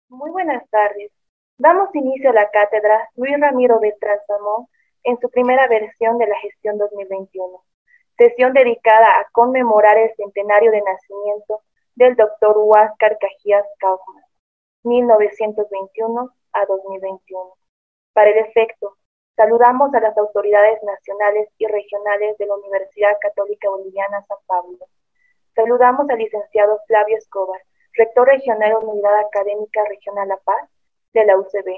Muy buenas tardes. Damos inicio a la cátedra Luis Ramiro Beltrán Salmón en su primera versión de la gestión 2021, sesión dedicada a conmemorar el centenario de nacimiento del doctor Huáscar Cajías Kaufmann, 1921 a 2021. Para el efecto, saludamos a las autoridades nacionales y regionales de la Universidad Católica Boliviana San Pablo. Saludamos al licenciado Flavio Escobar, rector regional de la Unidad Académica Regional La Paz de la UCB,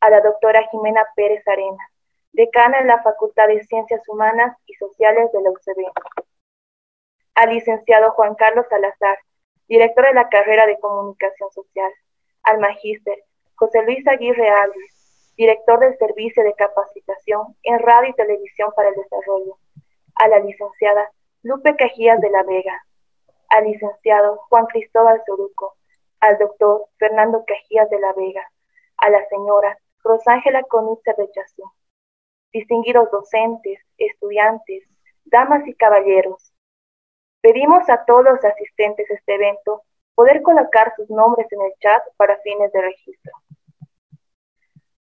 a la doctora Jimena Pérez Arenas, decana en la Facultad de Ciencias Humanas y Sociales de la UCB, al licenciado Juan Carlos Salazar, director de la carrera de Comunicación Social, al magíster José Luis Aguirre Alves, director del Servicio de Capacitación en Radio y Televisión para el Desarrollo, a la licenciada Lupe Cajías de la Vega, al licenciado Juan Cristóbal Soruco, al doctor Fernando Cajías de la Vega, a la señora Rosángela Conitzer de Chazú, distinguidos docentes, estudiantes, damas y caballeros. Pedimos a todos los asistentes a este evento poder colocar sus nombres en el chat para fines de registro.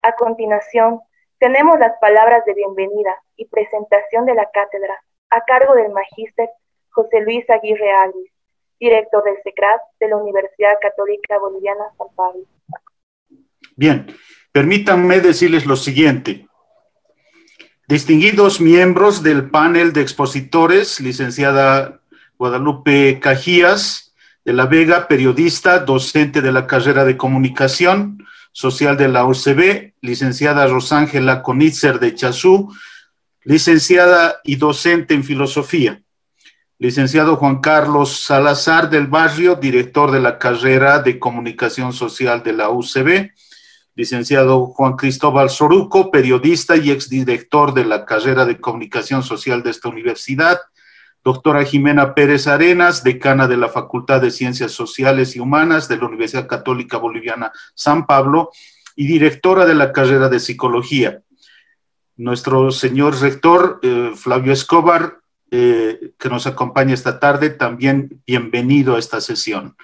A continuación, tenemos las palabras de bienvenida y presentación de la cátedra a cargo del magíster José Luis Aguirre Alves, director del SECRAT de la Universidad Católica Boliviana San Pablo. Bien, permítanme decirles lo siguiente. Distinguidos miembros del panel de expositores, licenciada Guadalupe Cajías de la Vega, periodista, docente de la carrera de Comunicación Social de la UCB, licenciada Rosángela Conitzer de Chazú, licenciada y docente en Filosofía. Licenciado Juan Carlos Salazar del Barrio, director de la carrera de Comunicación Social de la UCB. Licenciado Juan Cristóbal Soruco, periodista y exdirector de la carrera de Comunicación Social de esta universidad. Doctora Jimena Pérez Arenas, decana de la Facultad de Ciencias Sociales y Humanas de la Universidad Católica Boliviana San Pablo y directora de la carrera de Psicología. Nuestro señor rector, Flavio Escobar, que nos acompaña esta tarde, también bienvenido a esta sesión.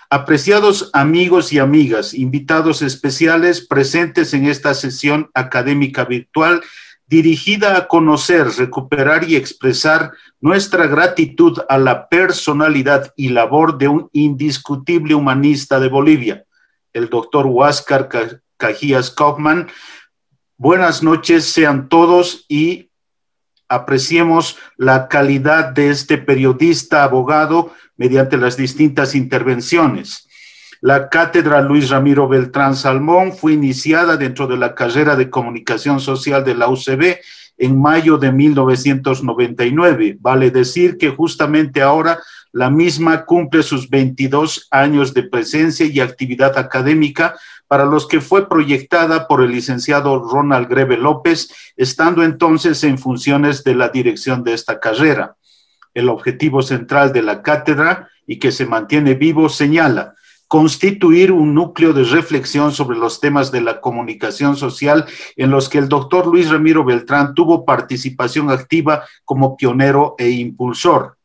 Apreciados amigos y amigas, invitados especiales presentes en esta sesión académica virtual dirigida a conocer, recuperar y expresar nuestra gratitud a la personalidad y labor de un indiscutible humanista de Bolivia, el doctor Huáscar Cajías Kaufmann. Buenas noches sean todos y apreciemos la calidad de este periodista, abogado, mediante las distintas intervenciones. La cátedra Luis Ramiro Beltrán Salmón fue iniciada dentro de la carrera de Comunicación Social de la UCB en mayo de 1999. Vale decir que justamente ahora la misma cumple sus 22 años de presencia y actividad académica, para los que fue proyectada por el licenciado Ronald Greve López, estando entonces en funciones de la dirección de esta carrera. El objetivo central de la cátedra, y que se mantiene vivo, señala constituir un núcleo de reflexión sobre los temas de la comunicación social en los que el doctor Luis Ramiro Beltrán tuvo participación activa como pionero e impulsor.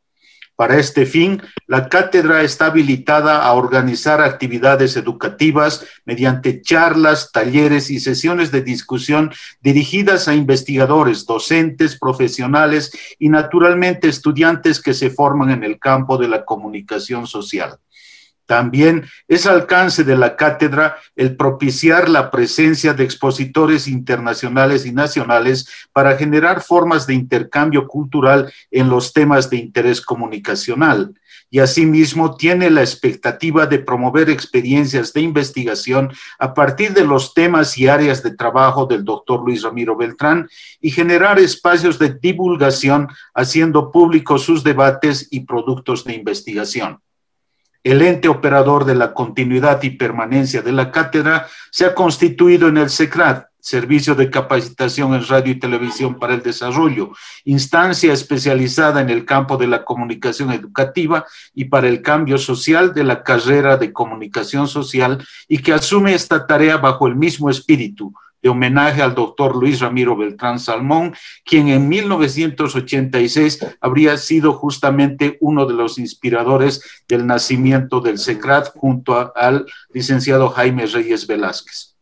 Para este fin, la cátedra está habilitada a organizar actividades educativas mediante charlas, talleres y sesiones de discusión dirigidas a investigadores, docentes, profesionales y naturalmente estudiantes que se forman en el campo de la comunicación social. También es alcance de la cátedra el propiciar la presencia de expositores internacionales y nacionales para generar formas de intercambio cultural en los temas de interés comunicacional. Y asimismo tiene la expectativa de promover experiencias de investigación a partir de los temas y áreas de trabajo del doctor Luis Ramiro Beltrán y generar espacios de divulgación haciendo públicos sus debates y productos de investigación. El ente operador de la continuidad y permanencia de la cátedra se ha constituido en el SECRAT, Servicio de Capacitación en Radio y Televisión para el Desarrollo, instancia especializada en el campo de la comunicación educativa y para el cambio social de la carrera de Comunicación Social y que asume esta tarea bajo el mismo espíritu, de homenaje al doctor Luis Ramiro Beltrán Salmón, quien en 1986 habría sido justamente uno de los inspiradores del nacimiento del SECRAT junto al licenciado Jaime Reyes Velázquez.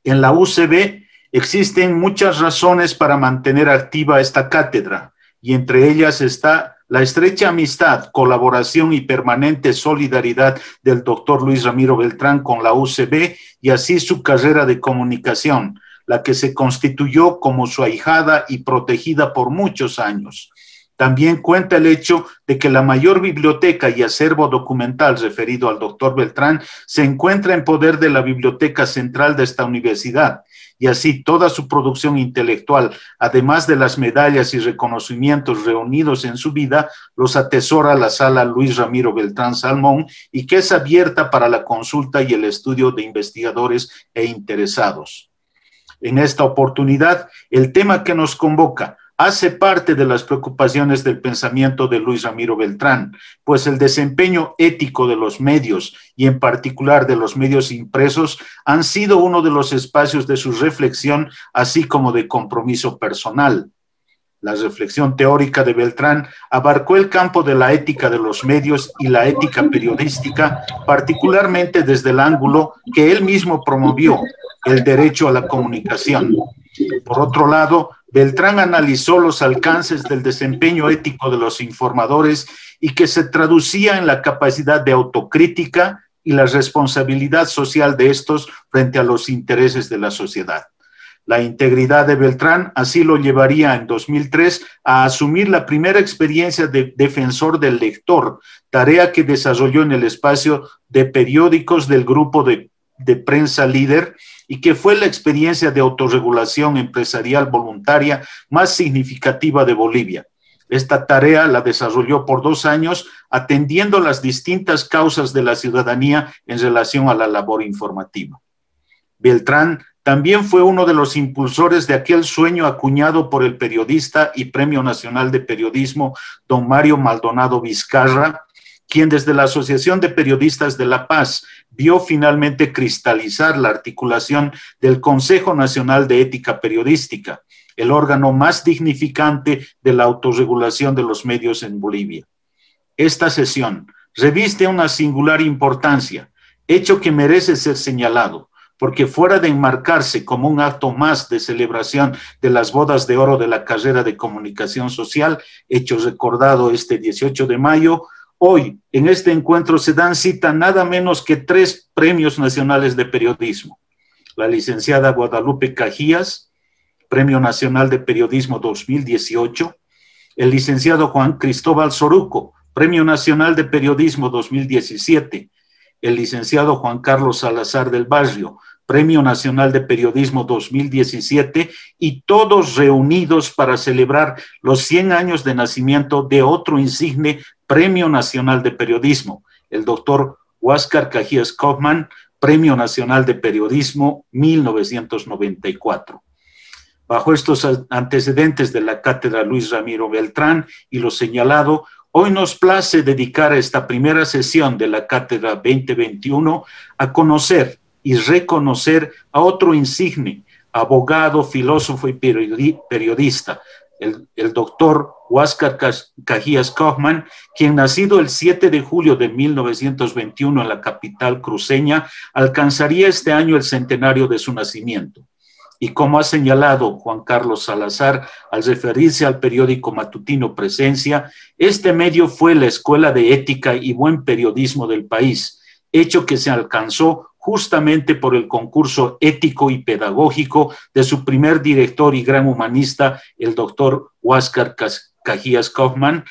En la UCB existen muchas razones para mantener activa esta cátedra, y entre ellas está la estrecha amistad, colaboración y permanente solidaridad del doctor Luis Ramiro Beltrán con la UCB y así su carrera de comunicación, la que se constituyó como su ahijada y protegida por muchos años. También cuenta el hecho de que la mayor biblioteca y acervo documental referido al doctor Beltrán se encuentra en poder de la Biblioteca Central de esta universidad, y así toda su producción intelectual, además de las medallas y reconocimientos reunidos en su vida, los atesora la Sala Luis Ramiro Beltrán Salmón y que es abierta para la consulta y el estudio de investigadores e interesados. En esta oportunidad, el tema que nos convoca hace parte de las preocupaciones del pensamiento de Luis Ramiro Beltrán, pues el desempeño ético de los medios y en particular de los medios impresos han sido uno de los espacios de su reflexión, así como de compromiso personal. La reflexión teórica de Beltrán abarcó el campo de la ética de los medios y la ética periodística, particularmente desde el ángulo que él mismo promovió, el derecho a la comunicación. Por otro lado, Beltrán analizó los alcances del desempeño ético de los informadores y que se traducía en la capacidad de autocrítica y la responsabilidad social de estos frente a los intereses de la sociedad. La integridad de Beltrán así lo llevaría en 2003 a asumir la primera experiencia de defensor del lector, tarea que desarrolló en el espacio de periódicos del grupo de prensa líder y que fue la experiencia de autorregulación empresarial voluntaria más significativa de Bolivia. Esta tarea la desarrolló por 2 años atendiendo las distintas causas de la ciudadanía en relación a la labor informativa. Beltrán también fue uno de los impulsores de aquel sueño acuñado por el periodista y Premio Nacional de Periodismo, don Mario Maldonado Vizcarra, quien desde la Asociación de Periodistas de La Paz vio finalmente cristalizar la articulación del Consejo Nacional de Ética Periodística, el órgano más dignificante de la autorregulación de los medios en Bolivia. Esta sesión reviste una singular importancia, hecho que merece ser señalado, porque fuera de enmarcarse como un acto más de celebración de las bodas de oro de la carrera de comunicación social, hecho recordado este 18 de mayo, hoy, en este encuentro, se dan cita nada menos que 3 premios nacionales de periodismo. La licenciada Guadalupe Cajías, Premio Nacional de Periodismo 2018, el licenciado Juan Cristóbal Soruco, Premio Nacional de Periodismo 2017, el licenciado Juan Carlos Salazar del Barrio, Premio Nacional de Periodismo 2017, y todos reunidos para celebrar los 100 años de nacimiento de otro insigne Premio Nacional de Periodismo, el doctor Huáscar Cajías Kaufman, Premio Nacional de Periodismo 1994. Bajo estos antecedentes de la cátedra Luis Ramiro Beltrán y lo señalado, hoy nos place dedicar esta primera sesión de la cátedra 2021 a conocer y reconocer a otro insigne, abogado, filósofo y periodista, el doctor Huáscar Cajías Kaufman, quien nacido el 7 de julio de 1921 en la capital cruceña, alcanzaría este año el centenario de su nacimiento. Y como ha señalado Juan Carlos Salazar al referirse al periódico matutino Presencia, este medio fue la escuela de ética y buen periodismo del país, hecho que se alcanzó justamente por el concurso ético y pedagógico de su primer director y gran humanista, el doctor Huáscar Cajías Kaufman,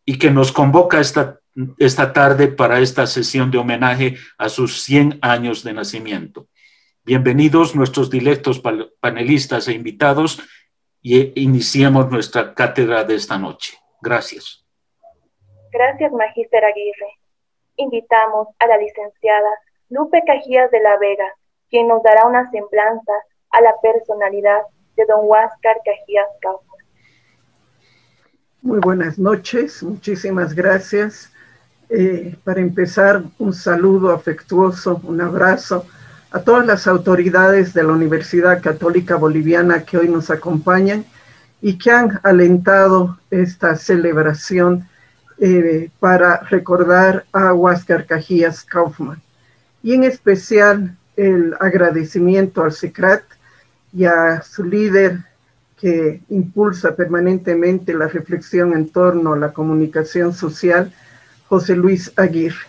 y que nos convoca esta tarde para esta sesión de homenaje a sus 100 años de nacimiento. Bienvenidos nuestros dilectos panelistas e invitados y iniciemos nuestra cátedra de esta noche. Gracias. Gracias, Magíster Aguirre. Invitamos a la licenciada Lupe Cajías de la Vega, quien nos dará una semblanza a la personalidad de don Huáscar Cajías Kaufman. Muy buenas noches, muchísimas gracias. Para empezar, un saludo afectuoso, un abrazo a todas las autoridades de la Universidad Católica Boliviana que hoy nos acompañan y que han alentado esta celebración para recordar a Huáscar Cajías Kaufmann. Y en especial el agradecimiento al CECRAT y a su líder que impulsa permanentemente la reflexión en torno a la comunicación social, José Luis Aguirre.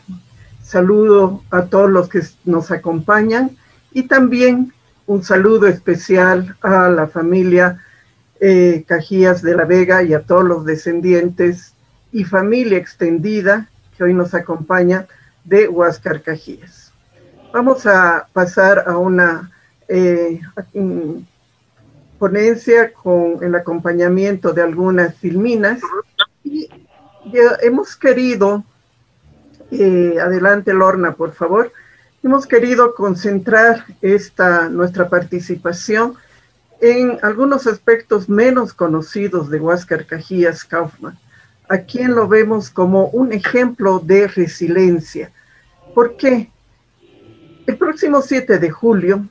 Saludo a todos los que nos acompañan y también un saludo especial a la familia Cajías de la Vega y a todos los descendientes y familia extendida que hoy nos acompaña de Huáscar Cajías. Vamos a pasar a una ponencia con el acompañamiento de algunas filminas y hemos querido, adelante Lorna por favor, hemos querido concentrar nuestra participación en algunos aspectos menos conocidos de Huáscar Cajías Kaufmann, a quien lo vemos como un ejemplo de resiliencia. ¿Por qué? El próximo 7 de julio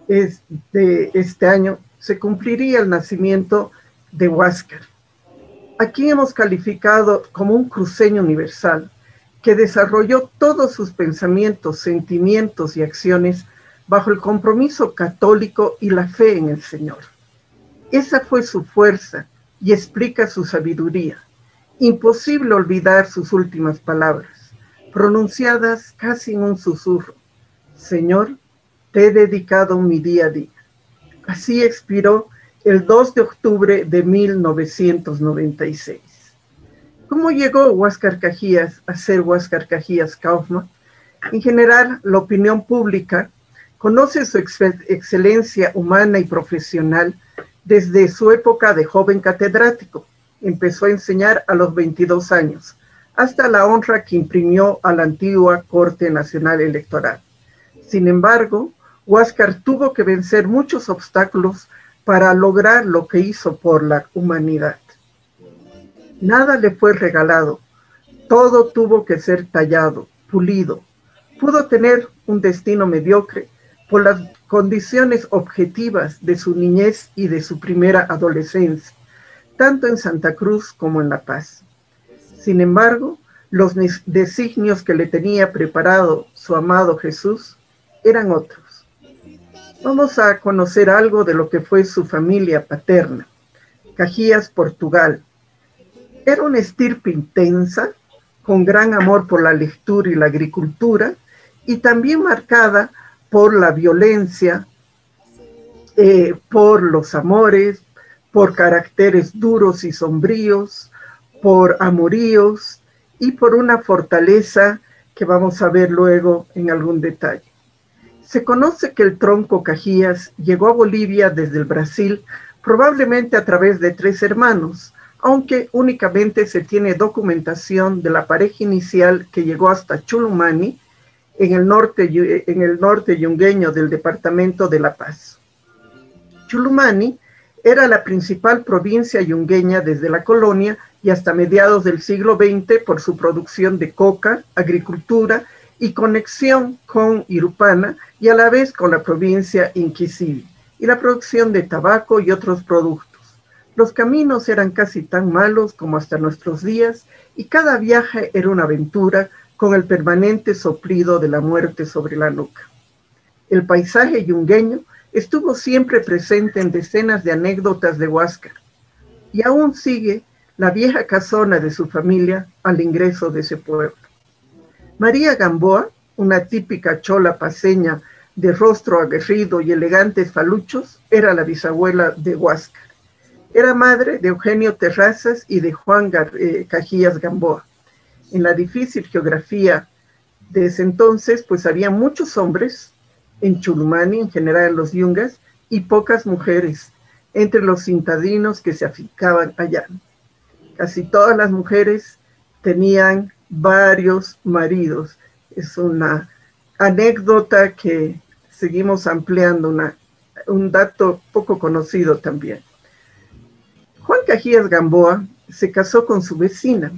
de este año se cumpliría el nacimiento de Huáscar. Aquí hemos calificado como un cruceño universal que desarrolló todos sus pensamientos, sentimientos y acciones bajo el compromiso católico y la fe en el Señor. Esa fue su fuerza y explica su sabiduría. Imposible olvidar sus últimas palabras, pronunciadas casi en un susurro. Señor, te he dedicado mi día a día. Así expiró el 2 de octubre de 1996. ¿Cómo llegó Huáscar Cajías a ser Huáscar Cajías Kaufmann? En general, la opinión pública conoce su excelencia humana y profesional desde su época de joven catedrático. Empezó a enseñar a los 22 años, hasta la honra que imprimió a la antigua Corte Nacional Electoral. Sin embargo, Huáscar tuvo que vencer muchos obstáculos para lograr lo que hizo por la humanidad. Nada le fue regalado, todo tuvo que ser tallado, pulido. Pudo tener un destino mediocre por las condiciones objetivas de su niñez y de su primera adolescencia, tanto en Santa Cruz como en La Paz. Sin embargo, los designios que le tenía preparado su amado Jesús eran otros. Vamos a conocer algo de lo que fue su familia paterna. Cajías, Portugal. Era una estirpe intensa, con gran amor por la lectura y la agricultura, y también marcada por la violencia, por los amores, por caracteres duros y sombríos, por amoríos y por una fortaleza que vamos a ver luego en algún detalle. Se conoce que el tronco Cajías llegó a Bolivia desde el Brasil, probablemente a través de 3 hermanos, aunque únicamente se tiene documentación de la pareja inicial que llegó hasta Chulumani, en el norte yungueño del departamento de La Paz. Chulumani era la principal provincia yungueña desde la colonia y hasta mediados del siglo XX por su producción de coca, agricultura y conexión con Irupana y a la vez con la provincia Inquisivi, y la producción de tabaco y otros productos. Los caminos eran casi tan malos como hasta nuestros días y cada viaje era una aventura con el permanente soplido de la muerte sobre la nuca. El paisaje yungueño estuvo siempre presente en decenas de anécdotas de Huáscar y aún sigue la vieja casona de su familia al ingreso de ese pueblo. María Gamboa, una típica chola paceña de rostro aguerrido y elegantes faluchos, era la bisabuela de Huáscar. Era madre de Eugenio Terrazas y de Juan Cajías Gamboa. En la difícil geografía de ese entonces, pues había muchos hombres en Chulumani, en general en los yungas, y pocas mujeres entre los citadinos que se afincaban allá. Casi todas las mujeres tenían varios maridos. Es una anécdota que seguimos ampliando, un dato poco conocido también. Juan Cajías Gamboa se casó con su vecina,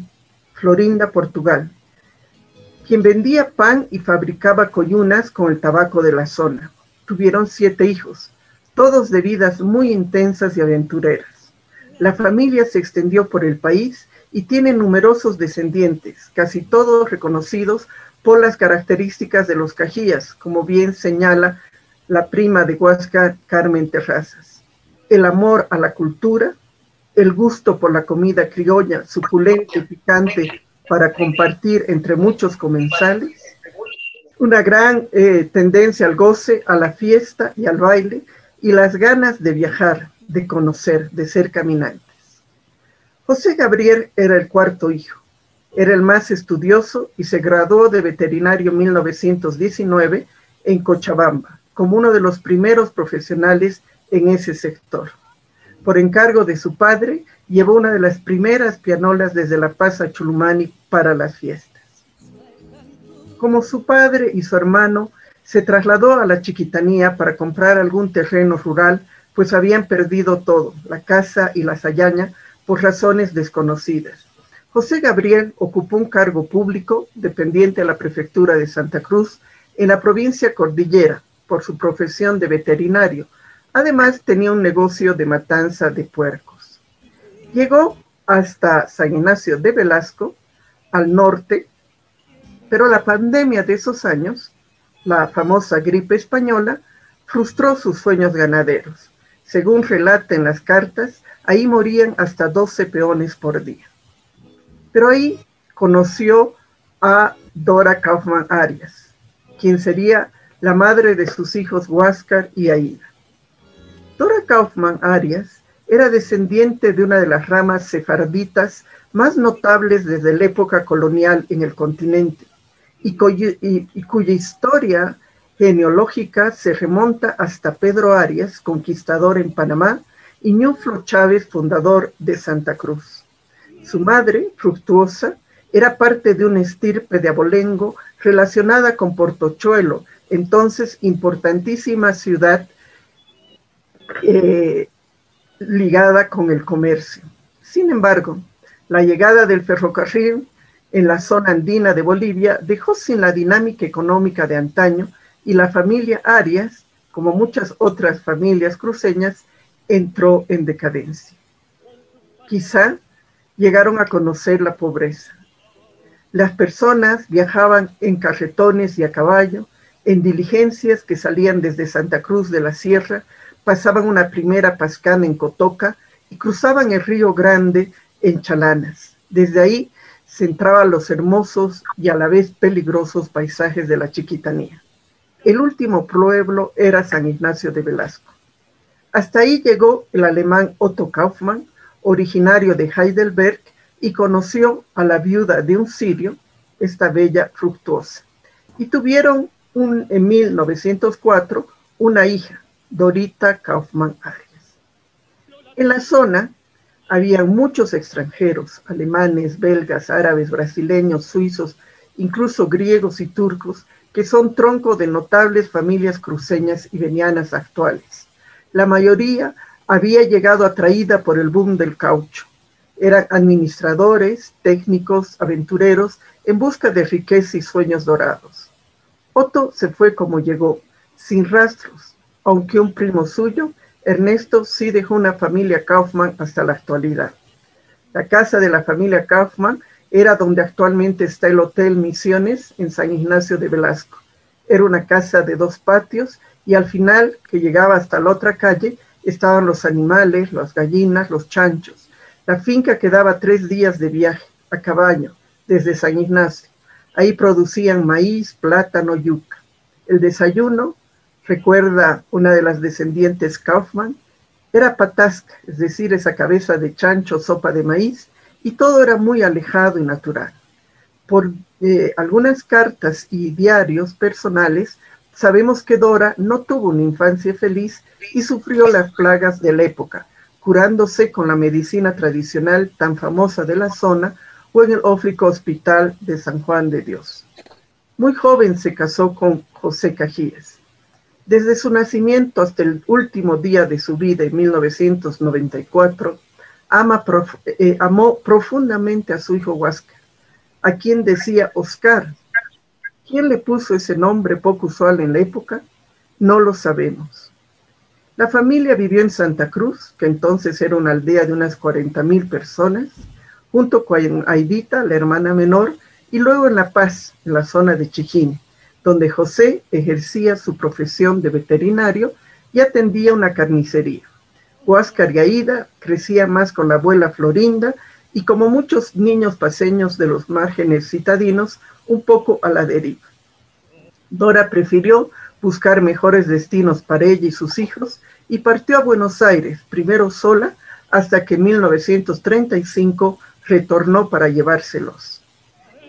Florinda Portugal. quien vendía pan y fabricaba coyunas con el tabaco de la zona. Tuvieron 7 hijos, todos de vidas muy intensas y aventureras. La familia se extendió por el país y tiene numerosos descendientes, casi todos reconocidos por las características de los Cajías, como bien señala la prima de Huáscar, Carmen Terrazas. El amor a la cultura, el gusto por la comida criolla, suculenta y picante para compartir entre muchos comensales, una gran tendencia al goce, a la fiesta y al baile, y las ganas de viajar, de conocer, de ser caminantes. José Gabriel era el 4º hijo, era el más estudioso y se graduó de veterinario en 1919 en Cochabamba, como uno de los primeros profesionales en ese sector. Por encargo de su padre, llevó una de las primeras pianolas desde La Paz a Chulumani para las fiestas. Como su padre y su hermano, se trasladó a la Chiquitanía para comprar algún terreno rural, pues habían perdido todo, la casa y la sayaña, por razones desconocidas. José Gabriel ocupó un cargo público dependiente de la prefectura de Santa Cruz en la provincia Cordillera por su profesión de veterinario. Además tenía un negocio de matanza de puercos. Llegó hasta San Ignacio de Velasco, al norte, pero la pandemia de esos años, la famosa gripe española, frustró sus sueños ganaderos. Según relata en las cartas, ahí morían hasta 12 peones por día. Pero ahí conoció a Dora Kaufman Arias, quien sería la madre de sus hijos Huáscar y Aída. Dora Kaufman Arias era descendiente de una de las ramas sefarditas más notables desde la época colonial en el continente, y cuya historia genealógica se remonta hasta Pedro Arias, conquistador en Panamá, y Ñuflo Chávez, fundador de Santa Cruz. Su madre, Fructuosa, era parte de una estirpe de abolengo relacionada con Portochuelo, entonces importantísima ciudad ligada con el comercio. Sin embargo, la llegada del ferrocarril en la zona andina de Bolivia dejó sin la dinámica económica de antaño, y la familia Arias, como muchas otras familias cruceñas, entró en decadencia. Quizá llegaron a conocer la pobreza. Las personas viajaban en carretones y a caballo, en diligencias que salían desde Santa Cruz de la Sierra, pasaban una primera pascana en Cotoca y cruzaban el Río Grande en Chalanas. Desde ahí se entraban los hermosos y a la vez peligrosos paisajes de la Chiquitanía. El último pueblo era San Ignacio de Velasco. Hasta ahí llegó el alemán Otto Kaufmann, originario de Heidelberg, y conoció a la viuda de un sirio, esta bella Fructuosa. Y tuvieron en 1904 una hija, Dorita Kaufman Arias. En la zona había muchos extranjeros, alemanes, belgas, árabes, brasileños, suizos, incluso griegos y turcos, que son tronco de notables familias cruceñas y venianas actuales. La mayoría había llegado atraída por el boom del caucho. Eran administradores, técnicos, aventureros, en busca de riqueza y sueños dorados. Otto se fue como llegó, sin rastros, aunque un primo suyo, Ernesto, sí dejó una familia Kaufmann hasta la actualidad. La casa de la familia Kaufmann era donde actualmente está el Hotel Misiones en San Ignacio de Velasco. Era una casa de 2 patios y al final, que llegaba hasta la otra calle, estaban los animales, las gallinas, los chanchos. La finca quedaba 3 días de viaje, a caballo, desde San Ignacio. Ahí producían maíz, plátano, yuca. El desayuno, recuerda una de las descendientes Kaufmann, era patasca, es decir, esa cabeza de chancho, sopa de maíz, y todo era muy alejado y natural. Por algunas cartas y diarios personales, sabemos que Dora no tuvo una infancia feliz y sufrió las plagas de la época, curándose con la medicina tradicional tan famosa de la zona o en el Ófrico Hospital de San Juan de Dios. Muy joven se casó con José Cajías. Desde su nacimiento hasta el último día de su vida en 1994, amó profundamente a su hijo Huáscar, a quien decía Oscar, ¿Quién le puso ese nombre poco usual en la época? No lo sabemos. La familia vivió en Santa Cruz, que entonces era una aldea de unas 40,000 personas, junto con Aidita, la hermana menor, y luego en La Paz, en la zona de Chijín, donde José ejercía su profesión de veterinario y atendía una carnicería. Huáscar y Aida crecía más con la abuela Florinda y, como muchos niños paceños de los márgenes citadinos, un poco a la deriva. Dora prefirió buscar mejores destinos para ella y sus hijos y partió a Buenos Aires, primero sola, hasta que en 1935 retornó para llevárselos.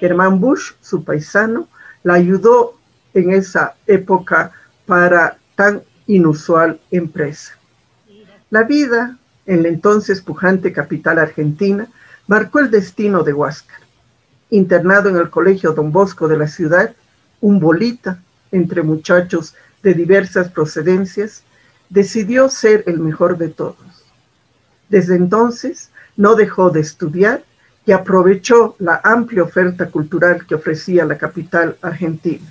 Germán Busch, su paisano, la ayudó en esa época para tan inusual empresa. La vida en la entonces pujante capital argentina marcó el destino de Huáscar. Internado en el Colegio Don Bosco de la ciudad, un bolita entre muchachos de diversas procedencias, decidió ser el mejor de todos. Desde entonces no dejó de estudiar y aprovechó la amplia oferta cultural que ofrecía la capital argentina.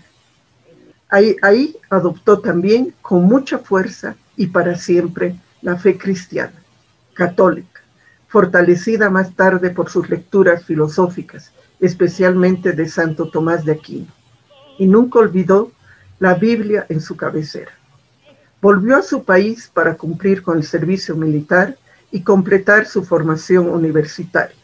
Ahí adoptó también con mucha fuerza y para siempre la fe cristiana, católica, fortalecida más tarde por sus lecturas filosóficas, especialmente de Santo Tomás de Aquino, y nunca olvidó la Biblia en su cabecera. Volvió a su país para cumplir con el servicio militar y completar su formación universitaria.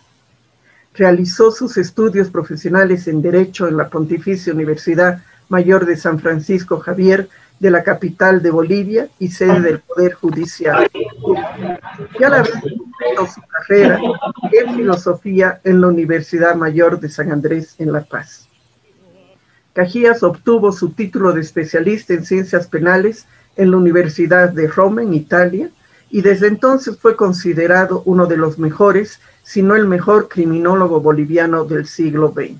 Realizó sus estudios profesionales en Derecho en la Pontificia Universidad Mayor de San Francisco Javier de la capital de Bolivia y sede del Poder Judicial. Y a la vez completó su carrera en filosofía en la Universidad Mayor de San Andrés en La Paz. Cajías obtuvo su título de especialista en ciencias penales en la Universidad de Roma, en Italia, y desde entonces fue considerado uno de los mejores, si no el mejor criminólogo boliviano del siglo XX.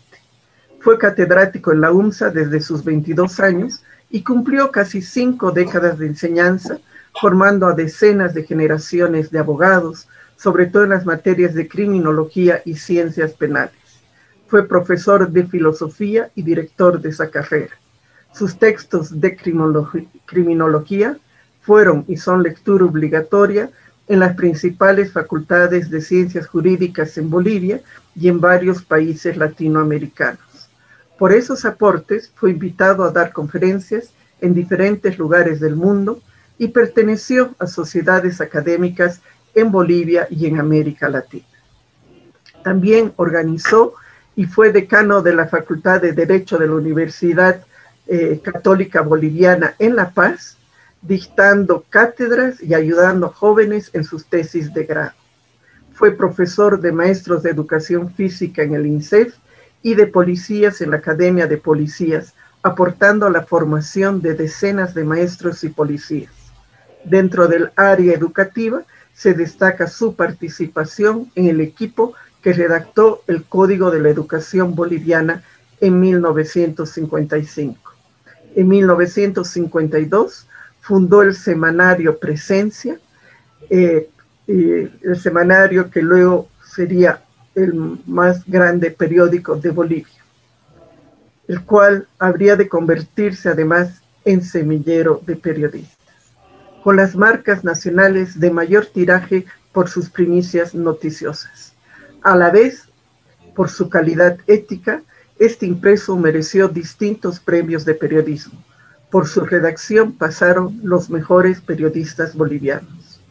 Fue catedrático en la UMSA desde sus 22 años y cumplió casi 5 décadas de enseñanza, formando a decenas de generaciones de abogados, sobre todo en las materias de criminología y ciencias penales. Fue profesor de filosofía y director de esa carrera. Sus textos de criminología fueron y son lectura obligatoria en las principales facultades de ciencias jurídicas en Bolivia y en varios países latinoamericanos. Por esos aportes fue invitado a dar conferencias en diferentes lugares del mundo y perteneció a sociedades académicas en Bolivia y en América Latina. También organizó y fue decano de la Facultad de Derecho de la Universidad Católica Boliviana en La Paz, dictando cátedras y ayudando a jóvenes en sus tesis de grado. Fue profesor de maestros de educación física en el INSEF y de policías en la Academia de Policías, aportando a la formación de decenas de maestros y policías. Dentro del área educativa se destaca su participación en el equipo que redactó el Código de la Educación Boliviana en 1955. En 1952 fundó el semanario Presencia, el semanario que luego sería el más grande periódico de Bolivia, el cual habría de convertirse además en semillero de periodistas, con las marcas nacionales de mayor tiraje por sus primicias noticiosas. A la vez, por su calidad ética, este impreso mereció distintos premios de periodismo. Por su redacción pasaron los mejores periodistas bolivianos.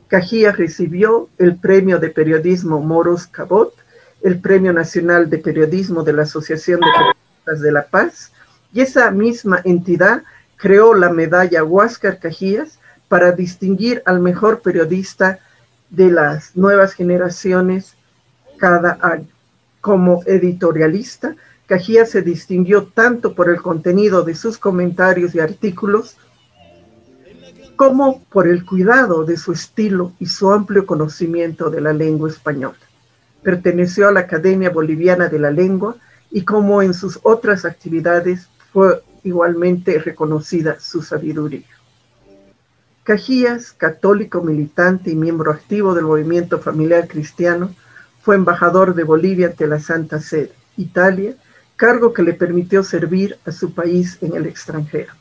Cajías recibió el Premio de Periodismo Moros Cabot, el Premio Nacional de Periodismo de la Asociación de Periodistas de La Paz, y esa misma entidad creó la medalla Huáscar Cajías para distinguir al mejor periodista de las nuevas generaciones cada año. Como editorialista, Cajías se distinguió tanto por el contenido de sus comentarios y artículos, como por el cuidado de su estilo y su amplio conocimiento de la lengua española. Perteneció a la Academia Boliviana de la Lengua y, como en sus otras actividades, fue igualmente reconocida su sabiduría. Cajías, católico militante y miembro activo del movimiento familiar cristiano, fue embajador de Bolivia ante la Santa Sede, Italia, cargo que le permitió servir a su país en el extranjero.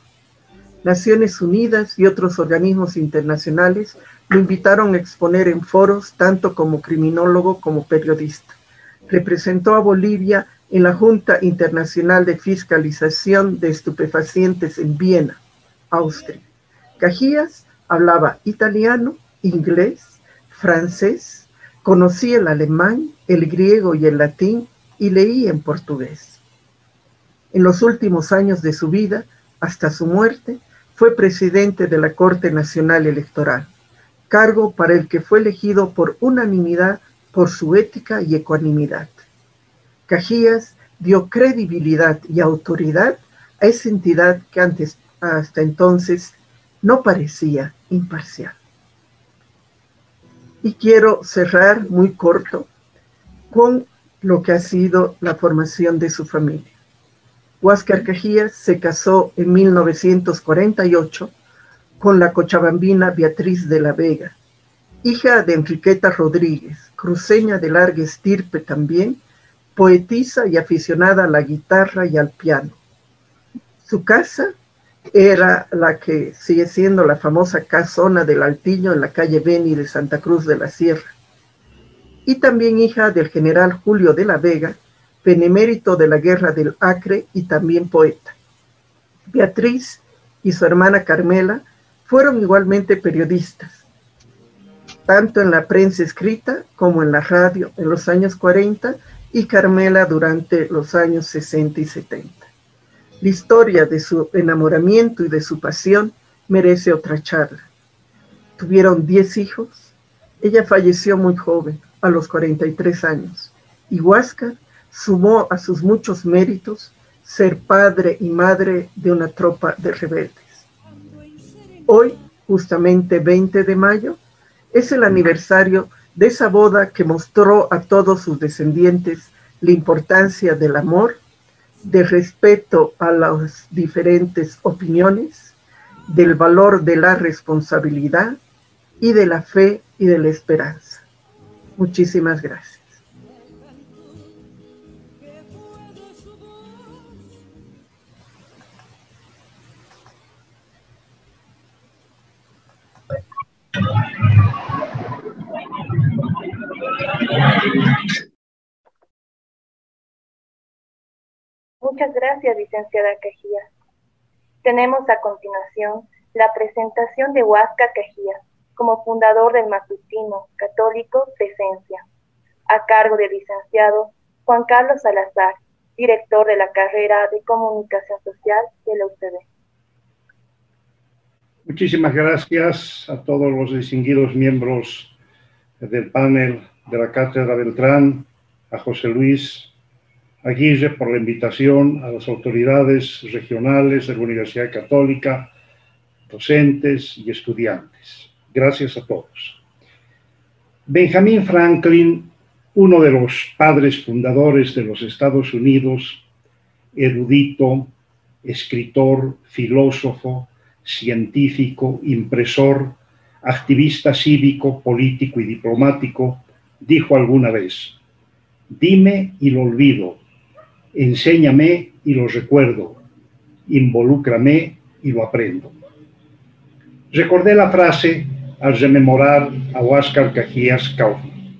Naciones Unidas y otros organismos internacionales lo invitaron a exponer en foros tanto como criminólogo como periodista. Representó a Bolivia en la Junta Internacional de Fiscalización de Estupefacientes en Viena, Austria. Cajías hablaba italiano, inglés, francés, conocía el alemán, el griego y el latín y leía en portugués. En los últimos años de su vida, hasta su muerte, fue presidente de la Corte Nacional Electoral, cargo para el que fue elegido por unanimidad por su ética y ecuanimidad. Cajías dio credibilidad y autoridad a esa entidad que hasta entonces no parecía imparcial. Y quiero cerrar muy corto con lo que ha sido la formación de su familia. Huáscar Cajías se casó en 1948 con la cochabambina Beatriz de la Vega, hija de Enriqueta Rodríguez, cruceña de larga estirpe también, poetisa y aficionada a la guitarra y al piano. Su casa era la que sigue siendo la famosa casona del Altillo en la calle Beni de Santa Cruz de la Sierra, y también hija del general Julio de la Vega, benemérito de la Guerra del Acre y también poeta. Beatriz y su hermana Carmela fueron igualmente periodistas, tanto en la prensa escrita como en la radio en los años 40 y Carmela durante los años 60 y 70. La historia de su enamoramiento y de su pasión merece otra charla. Tuvieron 10 hijos. Ella falleció muy joven, a los 43 años, y Huáscar sumó a sus muchos méritos ser padre y madre de una tropa de rebeldes. Hoy, justamente 20 de mayo, es el aniversario de esa boda que mostró a todos sus descendientes la importancia del amor, del respeto a las diferentes opiniones, del valor de la responsabilidad y de la fe y de la esperanza. Muchísimas gracias. Muchas gracias, licenciada Cajías. Tenemos a continuación la presentación de Huáscar Cajías como fundador del matutino católico Presencia, a cargo del licenciado Juan Carlos Salazar, director de la carrera de Comunicación Social de la UCB. Muchísimas gracias a todos los distinguidos miembros del panel de la Cátedra Beltrán, a José Luis, a Guille por la invitación, a las autoridades regionales de la Universidad Católica, docentes y estudiantes. Gracias a todos. Benjamin Franklin, uno de los padres fundadores de los Estados Unidos, erudito, escritor, filósofo, científico, impresor, activista cívico, político y diplomático, dijo alguna vez: dime y lo olvido, enséñame y lo recuerdo, involúcrame y lo aprendo. Recordé la frase al rememorar a Huáscar Cajías Kaufmann.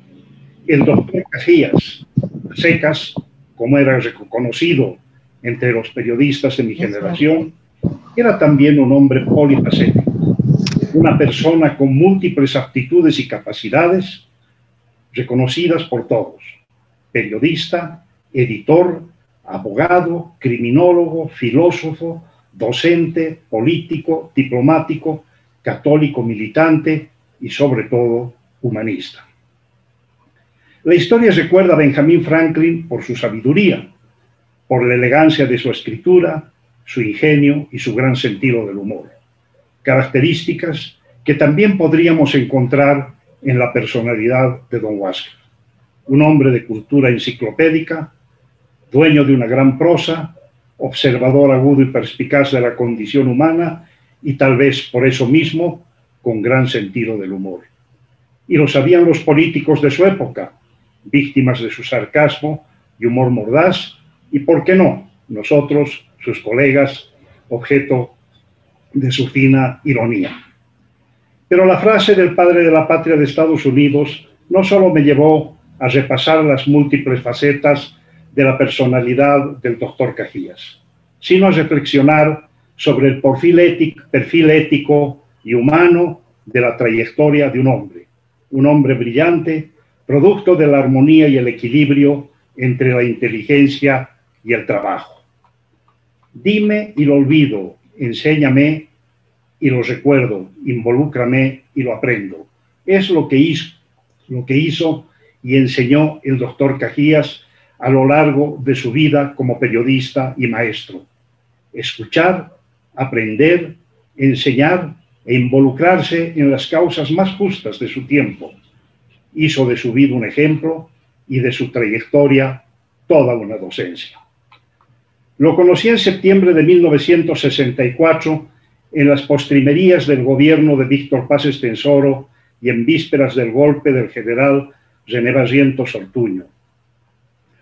El doctor Cajías, secas, como era reconocido entre los periodistas de mi generación, era también un hombre polifacético, una persona con múltiples aptitudes y capacidades reconocidas por todos: periodista, editor, abogado, criminólogo, filósofo, docente, político, diplomático, católico militante y sobre todo humanista. La historia recuerda a Benjamin Franklin por su sabiduría, por la elegancia de su escritura, su ingenio y su gran sentido del humor, características que también podríamos encontrar en la personalidad de don Huáscar, un hombre de cultura enciclopédica, dueño de una gran prosa, observador agudo y perspicaz de la condición humana y tal vez por eso mismo con gran sentido del humor. Y lo sabían los políticos de su época, víctimas de su sarcasmo y humor mordaz, y, ¿por qué no?, nosotros, sus colegas, objeto de su fina ironía. Pero la frase del padre de la patria de Estados Unidos no solo me llevó a repasar las múltiples facetas de la personalidad del doctor Cajías, sino a reflexionar sobre el perfil ético y humano de la trayectoria de un hombre brillante, producto de la armonía y el equilibrio entre la inteligencia y el trabajo. Dime y lo olvido, enséñame y lo recuerdo, involúcrame y lo aprendo. Es lo que hizo y enseñó el doctor Cajías a lo largo de su vida como periodista y maestro. Escuchar, aprender, enseñar e involucrarse en las causas más justas de su tiempo. Hizo de su vida un ejemplo y de su trayectoria toda una docencia. Lo conocí en septiembre de 1964 en las postrimerías del gobierno de Víctor Paz Estenssoro y en vísperas del golpe del general René Barrientos Ortuño.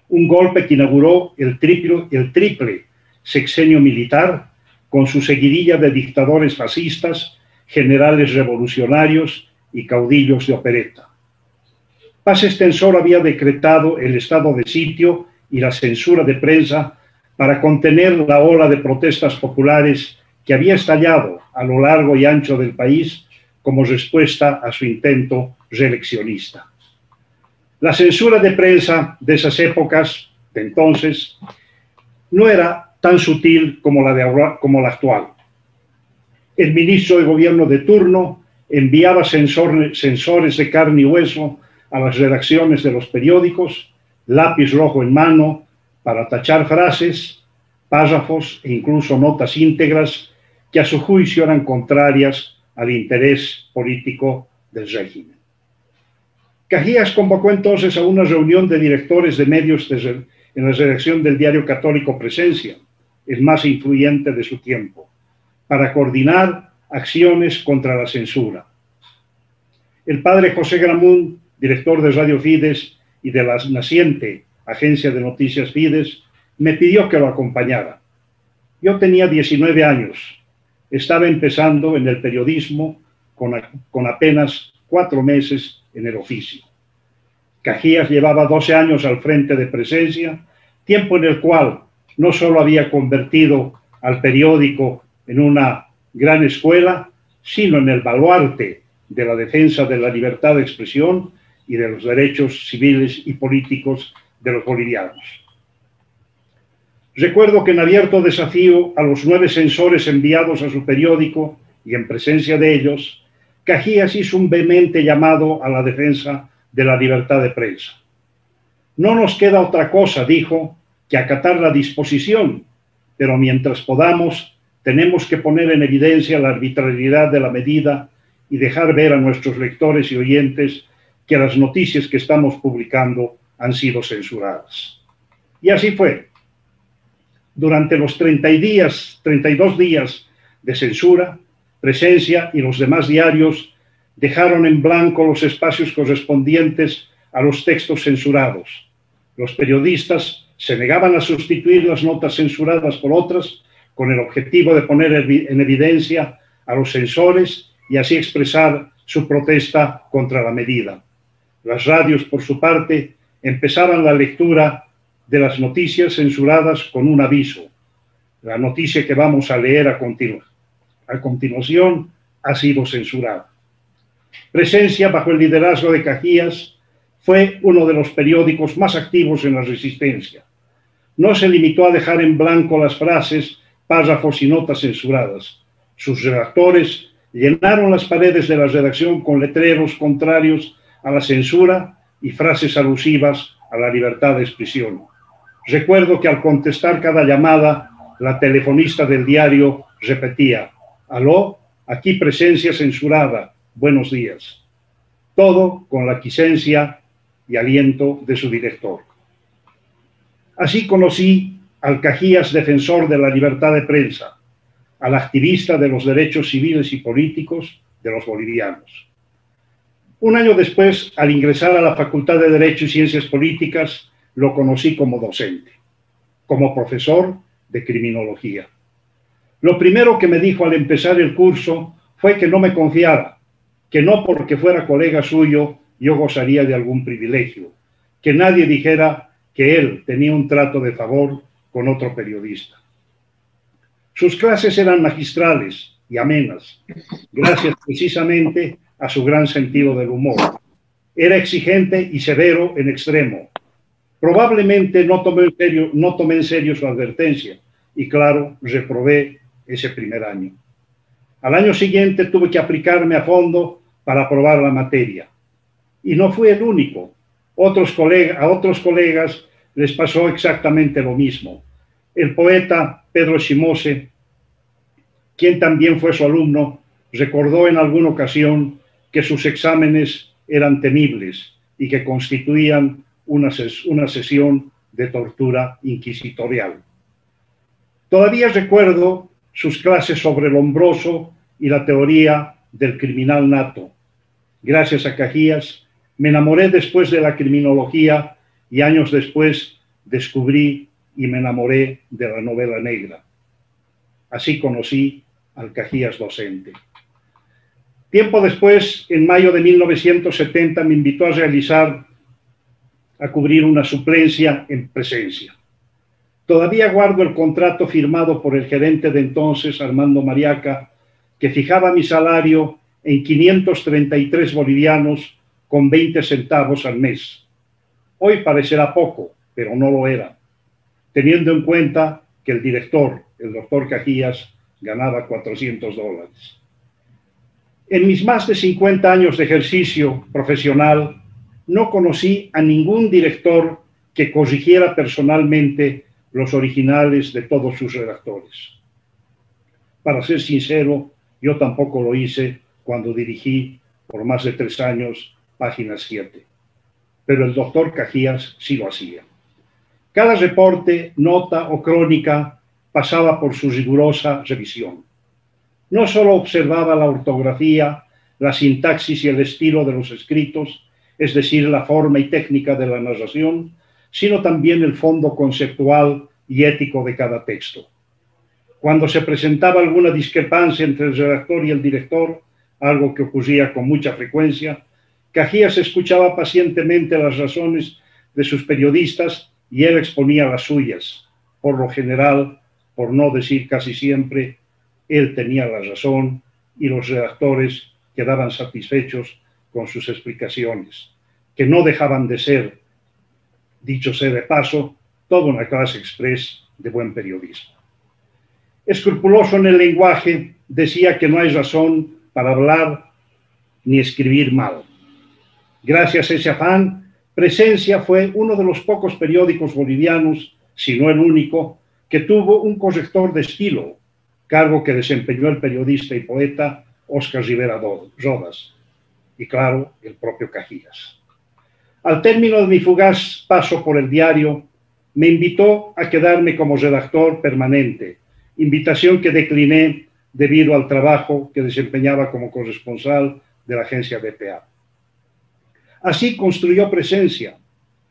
Un golpe que inauguró el triple sexenio militar con su seguidilla de dictadores fascistas, generales revolucionarios y caudillos de opereta. Paz Estenssoro había decretado el estado de sitio y la censura de prensa para contener la ola de protestas populares que había estallado a lo largo y ancho del país como respuesta a su intento reeleccionista. La censura de prensa de esas épocas, de entonces, no era tan sutil como la actual. El ministro de gobierno de turno enviaba censores de carne y hueso a las redacciones de los periódicos, lápiz rojo en mano, para tachar frases, párrafos e incluso notas íntegras que a su juicio eran contrarias al interés político del régimen. Cajías convocó entonces a una reunión de directores de medios en la redacción del diario católico Presencia, el más influyente de su tiempo, para coordinar acciones contra la censura. El padre José Gramún, director de Radio Fides y de la naciente agencia de noticias Fides, me pidió que lo acompañara. Yo tenía 19 años, estaba empezando en el periodismo con apenas 4 meses en el oficio. Cajías llevaba 12 años al frente de Presencia, tiempo en el cual no solo había convertido al periódico en una gran escuela, sino en el baluarte de la defensa de la libertad de expresión y de los derechos civiles y políticos de los bolivianos. Recuerdo que en abierto desafío a los 9 censores enviados a su periódico y en presencia de ellos, Cajías hizo un vehemente llamado a la defensa de la libertad de prensa. No nos queda otra cosa, dijo, que acatar la disposición, pero mientras podamos, tenemos que poner en evidencia la arbitrariedad de la medida y dejar ver a nuestros lectores y oyentes que las noticias que estamos publicando han sido censuradas. Y así fue. Durante los 32 días de censura, Presencia y los demás diarios dejaron en blanco los espacios correspondientes a los textos censurados. Los periodistas se negaban a sustituir las notas censuradas por otras con el objetivo de poner en evidencia a los censores y así expresar su protesta contra la medida. Las radios, por su parte, empezaban la lectura de las noticias censuradas con un aviso. La noticia que vamos a leer a continuación ha sido censurada. Presencia, bajo el liderazgo de Cajías, fue uno de los periódicos más activos en la resistencia. No se limitó a dejar en blanco las frases, párrafos y notas censuradas. Sus redactores llenaron las paredes de la redacción con letreros contrarios a la censura y frases alusivas a la libertad de expresión. Recuerdo que al contestar cada llamada, la telefonista del diario repetía: «Aló, aquí Presencia censurada, buenos días». Todo con la quiescencia y aliento de su director. Así conocí al Cajías defensor de la libertad de prensa, al activista de los derechos civiles y políticos de los bolivianos. Un año después, al ingresar a la Facultad de Derecho y Ciencias Políticas, lo conocí como docente. como profesor de criminología. Lo primero que me dijo al empezar el curso fue que no me confiara, que no porque fuera colega suyo yo gozaría de algún privilegio, que nadie dijera que él tenía un trato de favor con otro periodista. Sus clases eran magistrales y amenas, gracias precisamente a su gran sentido del humor. Era exigente y severo en extremo. Probablemente no tomé en serio su advertencia y, claro, reprobé ese primer año. Al año siguiente tuve que aplicarme a fondo para aprobar la materia. Y no fui el único. A otros colegas les pasó exactamente lo mismo. El poeta Pedro Simose, quien también fue su alumno, recordó en alguna ocasión que sus exámenes eran temibles y que constituían una sesión de tortura inquisitorial. Todavía recuerdo sus clases sobre el hombroso y la teoría del criminal nato. Gracias a Cajías, me enamoré después de la criminología y años después descubrí y me enamoré de la novela negra. Así conocí al Cajías docente. Tiempo después, en mayo de 1970, me invitó a cubrir una suplencia en Presencia. Todavía guardo el contrato firmado por el gerente de entonces, Armando Mariaca, que fijaba mi salario en 533 bolivianos con 20 centavos al mes. Hoy parecerá poco, pero no lo era, teniendo en cuenta que el director, el doctor Cajías, ganaba $400. En mis más de 50 años de ejercicio profesional, no conocí a ningún director que corrigiera personalmente los originales de todos sus redactores. Para ser sincero, yo tampoco lo hice cuando dirigí por más de 3 años Página 7. Pero el doctor Cajías sí lo hacía. Cada reporte, nota o crónica pasaba por su rigurosa revisión. No solo observaba la ortografía, la sintaxis y el estilo de los escritos, es decir, la forma y técnica de la narración, sino también el fondo conceptual y ético de cada texto. Cuando se presentaba alguna discrepancia entre el redactor y el director, algo que ocurría con mucha frecuencia, Cajías escuchaba pacientemente las razones de sus periodistas y él exponía las suyas. Por lo general, por no decir casi siempre, él tenía la razón y los redactores quedaban satisfechos con sus explicaciones, que no dejaban de ser, dicho sea de paso, toda una clase express de buen periodismo. Escrupuloso en el lenguaje, decía que no hay razón para hablar ni escribir mal. Gracias a ese afán, Presencia fue uno de los pocos periódicos bolivianos, si no el único, que tuvo un corrector de estilo, cargo que desempeñó el periodista y poeta Óscar Rivera Rodas, y claro, el propio Cajías. Al término de mi fugaz paso por el diario, me invitó a quedarme como redactor permanente, invitación que decliné debido al trabajo que desempeñaba como corresponsal de la agencia BPA. Así construyó Presencia,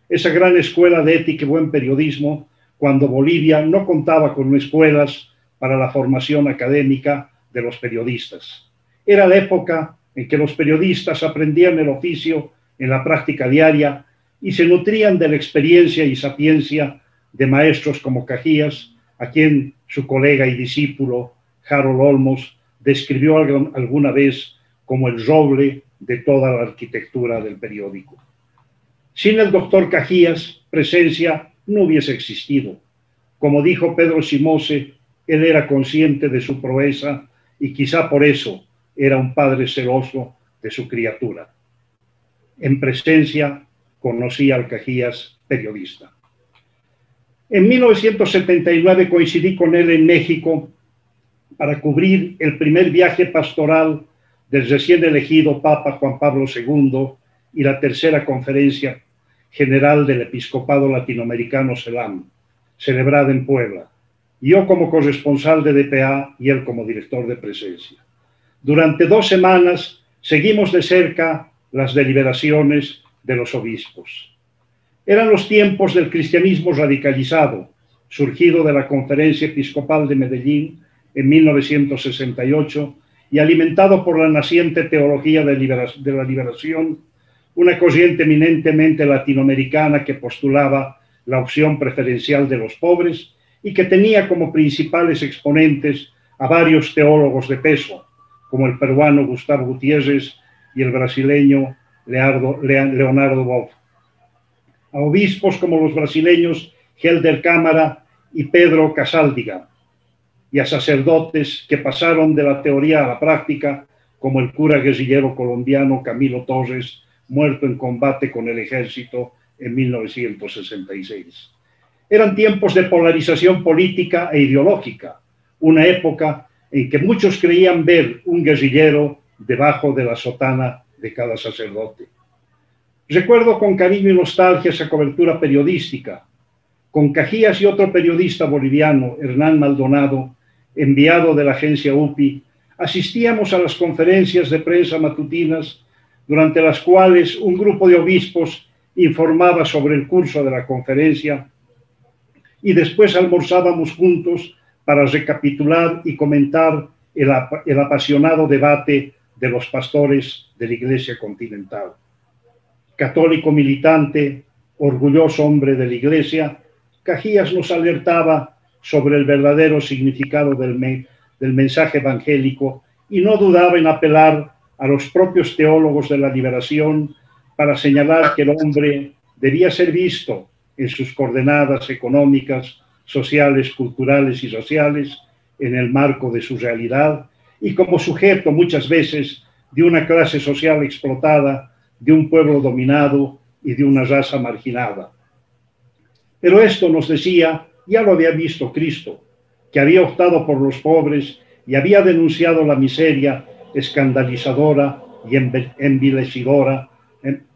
esa gran escuela de ética y buen periodismo, cuando Bolivia no contaba con escuelas para la formación académica de los periodistas. Era la época en que los periodistas aprendían el oficio en la práctica diaria y se nutrían de la experiencia y sapiencia de maestros como Cajías, a quien su colega y discípulo Harold Olmos describió alguna vez como el roble de toda la arquitectura del periódico. Sin el doctor Cajías, Presencia no hubiese existido. Como dijo Pedro Simose, él era consciente de su proeza y quizá por eso era un padre celoso de su criatura. En Presencia conocí al Cajías periodista. En 1979 coincidí con él en México para cubrir el primer viaje pastoral del recién elegido Papa Juan Pablo II y la tercera conferencia general del Episcopado Latinoamericano CELAM, celebrada en Puebla, yo como corresponsal de DPA y él como director de Presencia. Durante 2 semanas seguimos de cerca las deliberaciones de los obispos. Eran los tiempos del cristianismo radicalizado, surgido de la Conferencia Episcopal de Medellín en 1968 y alimentado por la naciente teología de la liberación, una corriente eminentemente latinoamericana que postulaba la opción preferencial de los pobres y que tenía como principales exponentes a varios teólogos de peso, como el peruano Gustavo Gutiérrez y el brasileño Leonardo Boff, a obispos como los brasileños Helder Câmara y Pedro Casáldiga, y a sacerdotes que pasaron de la teoría a la práctica, como el cura guerrillero colombiano Camilo Torres, muerto en combate con el ejército en 1966. Eran tiempos de polarización política e ideológica, una época en que muchos creían ver un guerrillero debajo de la sotana de cada sacerdote. Recuerdo con cariño y nostalgia esa cobertura periodística. Con Cajías y otro periodista boliviano, Hernán Maldonado, enviado de la agencia UPI, asistíamos a las conferencias de prensa matutinas, durante las cuales un grupo de obispos informaba sobre el curso de la conferencia y después almorzábamos juntos para recapitular y comentar el apasionado debate de los pastores de la Iglesia Continental. Católico militante, orgulloso hombre de la Iglesia, Cajías nos alertaba sobre el verdadero significado del mensaje evangélico y no dudaba en apelar a los propios teólogos de la liberación para señalar que el hombre debía ser visto en sus coordenadas económicas, sociales, culturales y sociales, en el marco de su realidad, y como sujeto muchas veces de una clase social explotada, de un pueblo dominado y de una raza marginada. Pero esto, nos decía, ya lo había visto Cristo, que había optado por los pobres y había denunciado la miseria escandalizadora y envilecedora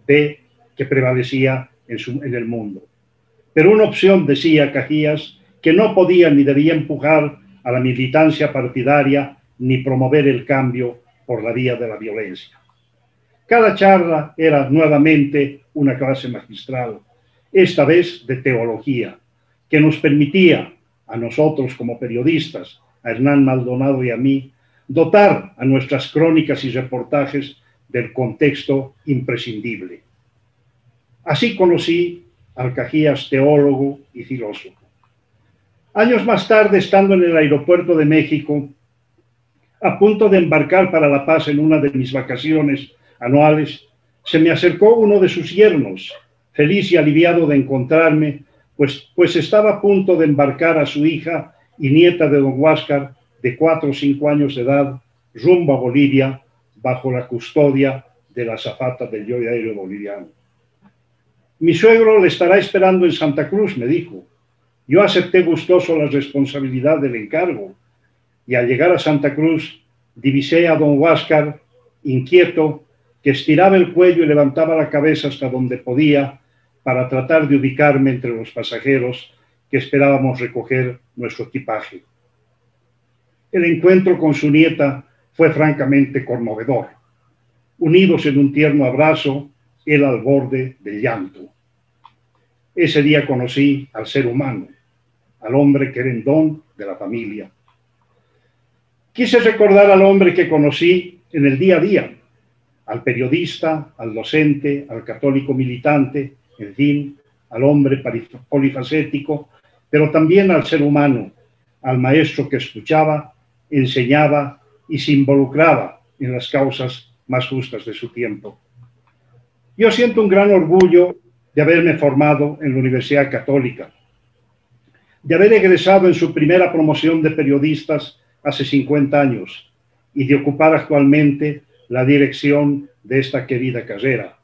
que prevalecía en el mundo. Pero una opción, decía Cajías, que no podía ni debía empujar a la militancia partidaria ni promover el cambio por la vía de la violencia. Cada charla era nuevamente una clase magistral, esta vez de teología, que nos permitía a nosotros como periodistas, a Hernán Maldonado y a mí, dotar a nuestras crónicas y reportajes del contexto imprescindible. Así conocí al Cajías teólogo y filósofo. Años más tarde, estando en el aeropuerto de México, a punto de embarcar para La Paz en una de mis vacaciones anuales, se me acercó uno de sus yernos, feliz y aliviado de encontrarme, pues estaba a punto de embarcar a su hija y nieta de don Huáscar, de 4 o 5 años de edad, rumbo a Bolivia, bajo la custodia de la azafata del Yoy Aéreo Boliviano. Mi suegro le estará esperando en Santa Cruz, me dijo. Yo acepté gustoso la responsabilidad del encargo, y al llegar a Santa Cruz, divisé a don Huáscar, inquieto, que estiraba el cuello y levantaba la cabeza hasta donde podía para tratar de ubicarme entre los pasajeros que esperábamos recoger nuestro equipaje. El encuentro con su nieta fue francamente conmovedor. Unidos en un tierno abrazo, él al borde del llanto. Ese día conocí al ser humano, al hombre querendón de la familia. Quise recordar al hombre que conocí en el día a día, al periodista, al docente, al católico militante, en fin, al hombre polifacético, pero también al ser humano, al maestro que escuchaba, enseñaba y se involucraba en las causas más justas de su tiempo. Yo siento un gran orgullo de haberme formado en la Universidad Católica, de haber egresado en su primera promoción de periodistas hace 50 años y de ocupar actualmente la dirección de esta querida carrera.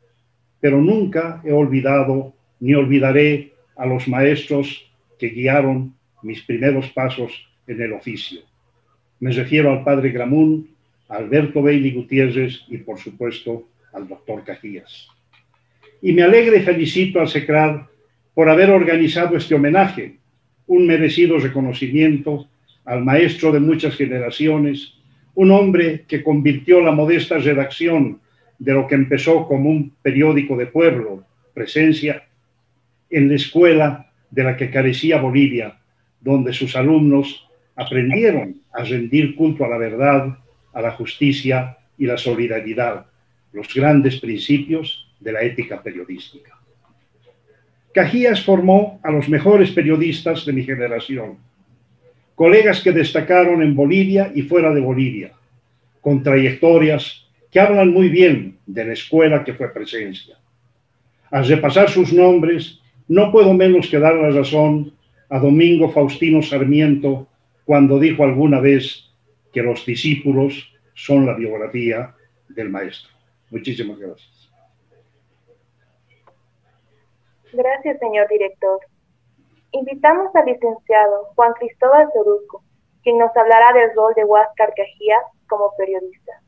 Pero nunca he olvidado ni olvidaré a los maestros que guiaron mis primeros pasos en el oficio. Me refiero al padre Gramún, a Alberto Bailey Gutiérrez y, por supuesto, al doctor Cajías. Y me alegra y felicito al SECRAD por haber organizado este homenaje, un merecido reconocimiento al maestro de muchas generaciones, un hombre que convirtió la modesta redacción de lo que empezó como un periódico de pueblo, Presencia, en la escuela de la que carecía Bolivia, donde sus alumnos aprendieron a rendir culto a la verdad, a la justicia y la solidaridad, los grandes principios de la ética periodística. Cajías formó a los mejores periodistas de mi generación, colegas que destacaron en Bolivia y fuera de Bolivia, con trayectorias que hablan muy bien de la escuela que fue Presencia. Al repasar sus nombres, no puedo menos que dar la razón a Domingo Faustino Sarmiento cuando dijo alguna vez que los discípulos son la biografía del maestro. Muchísimas gracias. Gracias, señor director. Invitamos al licenciado Juan Cristóbal Soruco, quien nos hablará del rol de Huáscar Cajías como periodista.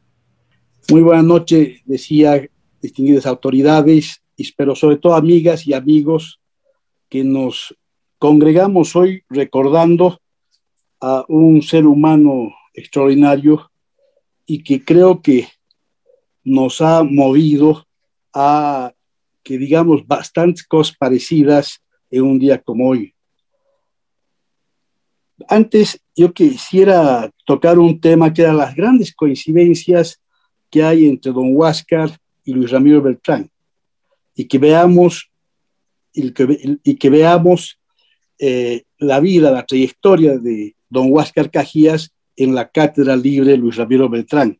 Muy buenas noches, decía, distinguidas autoridades, pero sobre todo amigas y amigos que nos congregamos hoy recordando a un ser humano extraordinario y que creo que nos ha movido a que digamos bastantes cosas parecidas en un día como hoy. Antes yo quisiera tocar un tema que eran las grandes coincidencias que hay entre don Huáscar y Luis Ramiro Beltrán, y que veamos, la vida, la trayectoria de don Huáscar Cajías en la Cátedra Libre Luis Ramiro Beltrán.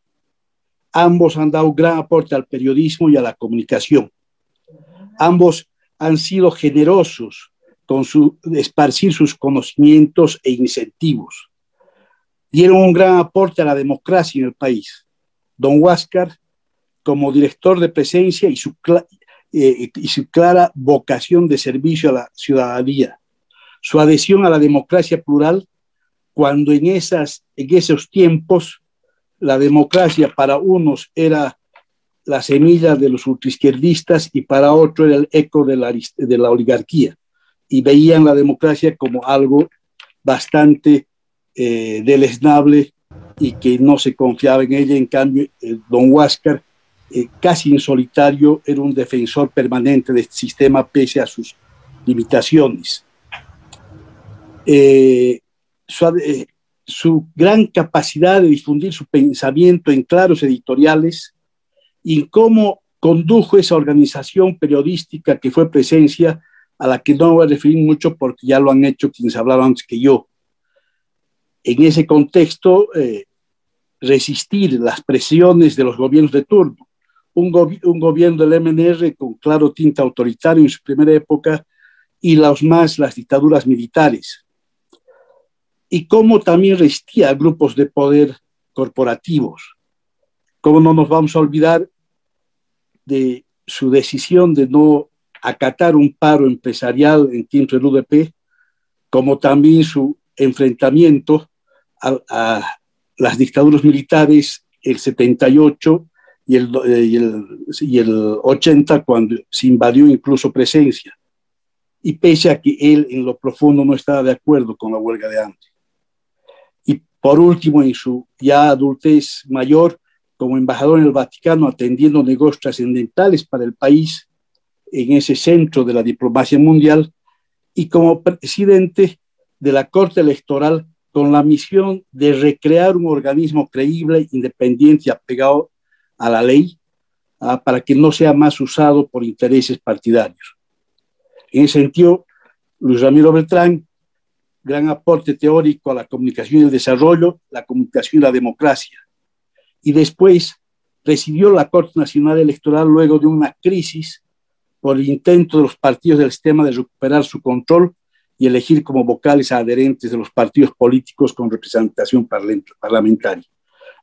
Ambos han dado un gran aporte al periodismo y a la comunicación. Ambos han sido generosos con esparcir sus conocimientos e incentivos. Dieron un gran aporte a la democracia en el país. Don Huáscar, como director de Presencia y su clara vocación de servicio a la ciudadanía. Su adhesión a la democracia plural, cuando en esos tiempos la democracia para unos era la semilla de los ultraizquierdistas y para otro era el eco de la oligarquía, y veían la democracia como algo bastante deleznable y que no se confiaba en ella. En cambio, don Huáscar, casi en solitario, era un defensor permanente de este sistema pese a sus limitaciones. Su gran capacidad de difundir su pensamiento en claros editoriales y cómo condujo esa organización periodística que fue Presencia, a la que no me voy a referir mucho porque ya lo han hecho quienes hablaron antes que yo. En ese contexto, resistir las presiones de los gobiernos de turno, un gobierno del MNR con claro tinte autoritario en su primera época y las dictaduras militares, y cómo también resistía a grupos de poder corporativos. Cómo no nos vamos a olvidar de su decisión de no acatar un paro empresarial en tiempo del UDP, como también su enfrentamiento a las dictaduras militares el 78 y el 80, cuando se invadió incluso Presencia, y pese a que él en lo profundo no estaba de acuerdo con la huelga de hambre. Y por último, en su ya adultez mayor, como embajador en el Vaticano, atendiendo negocios trascendentales para el país en ese centro de la diplomacia mundial, y como presidente de la Corte Electoral con la misión de recrear un organismo creíble, independiente y apegado a la ley, para que no sea más usado por intereses partidarios. En ese sentido, Luis Ramiro Beltrán, gran aporte teórico a la comunicación y el desarrollo, la comunicación y la democracia. Y después presidió la Corte Nacional Electoral luego de una crisis por el intento de los partidos del sistema de recuperar su control y elegir como vocales a adherentes de los partidos políticos con representación parlamentaria.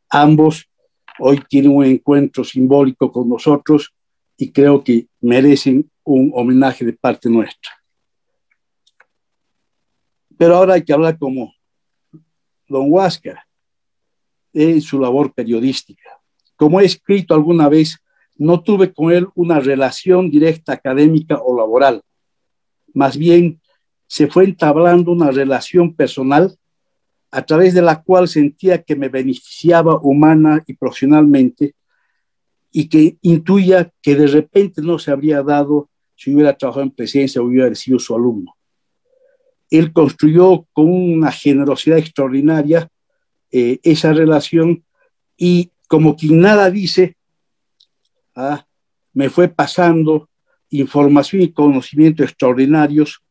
Ambos hoy tienen un encuentro simbólico con nosotros y creo que merecen un homenaje de parte nuestra. Pero ahora hay que hablar como don Huáscar en su labor periodística. Como he escrito alguna vez, no tuve con él una relación directa académica o laboral. Más bien, se fue entablando una relación personal a través de la cual sentía que me beneficiaba humana y profesionalmente, y que intuía que de repente no se habría dado si hubiera trabajado en Presencia o hubiera sido su alumno. él construyó con una generosidad extraordinaria esa relación y como quien nada dice, me fue pasando información y conocimiento extraordinarios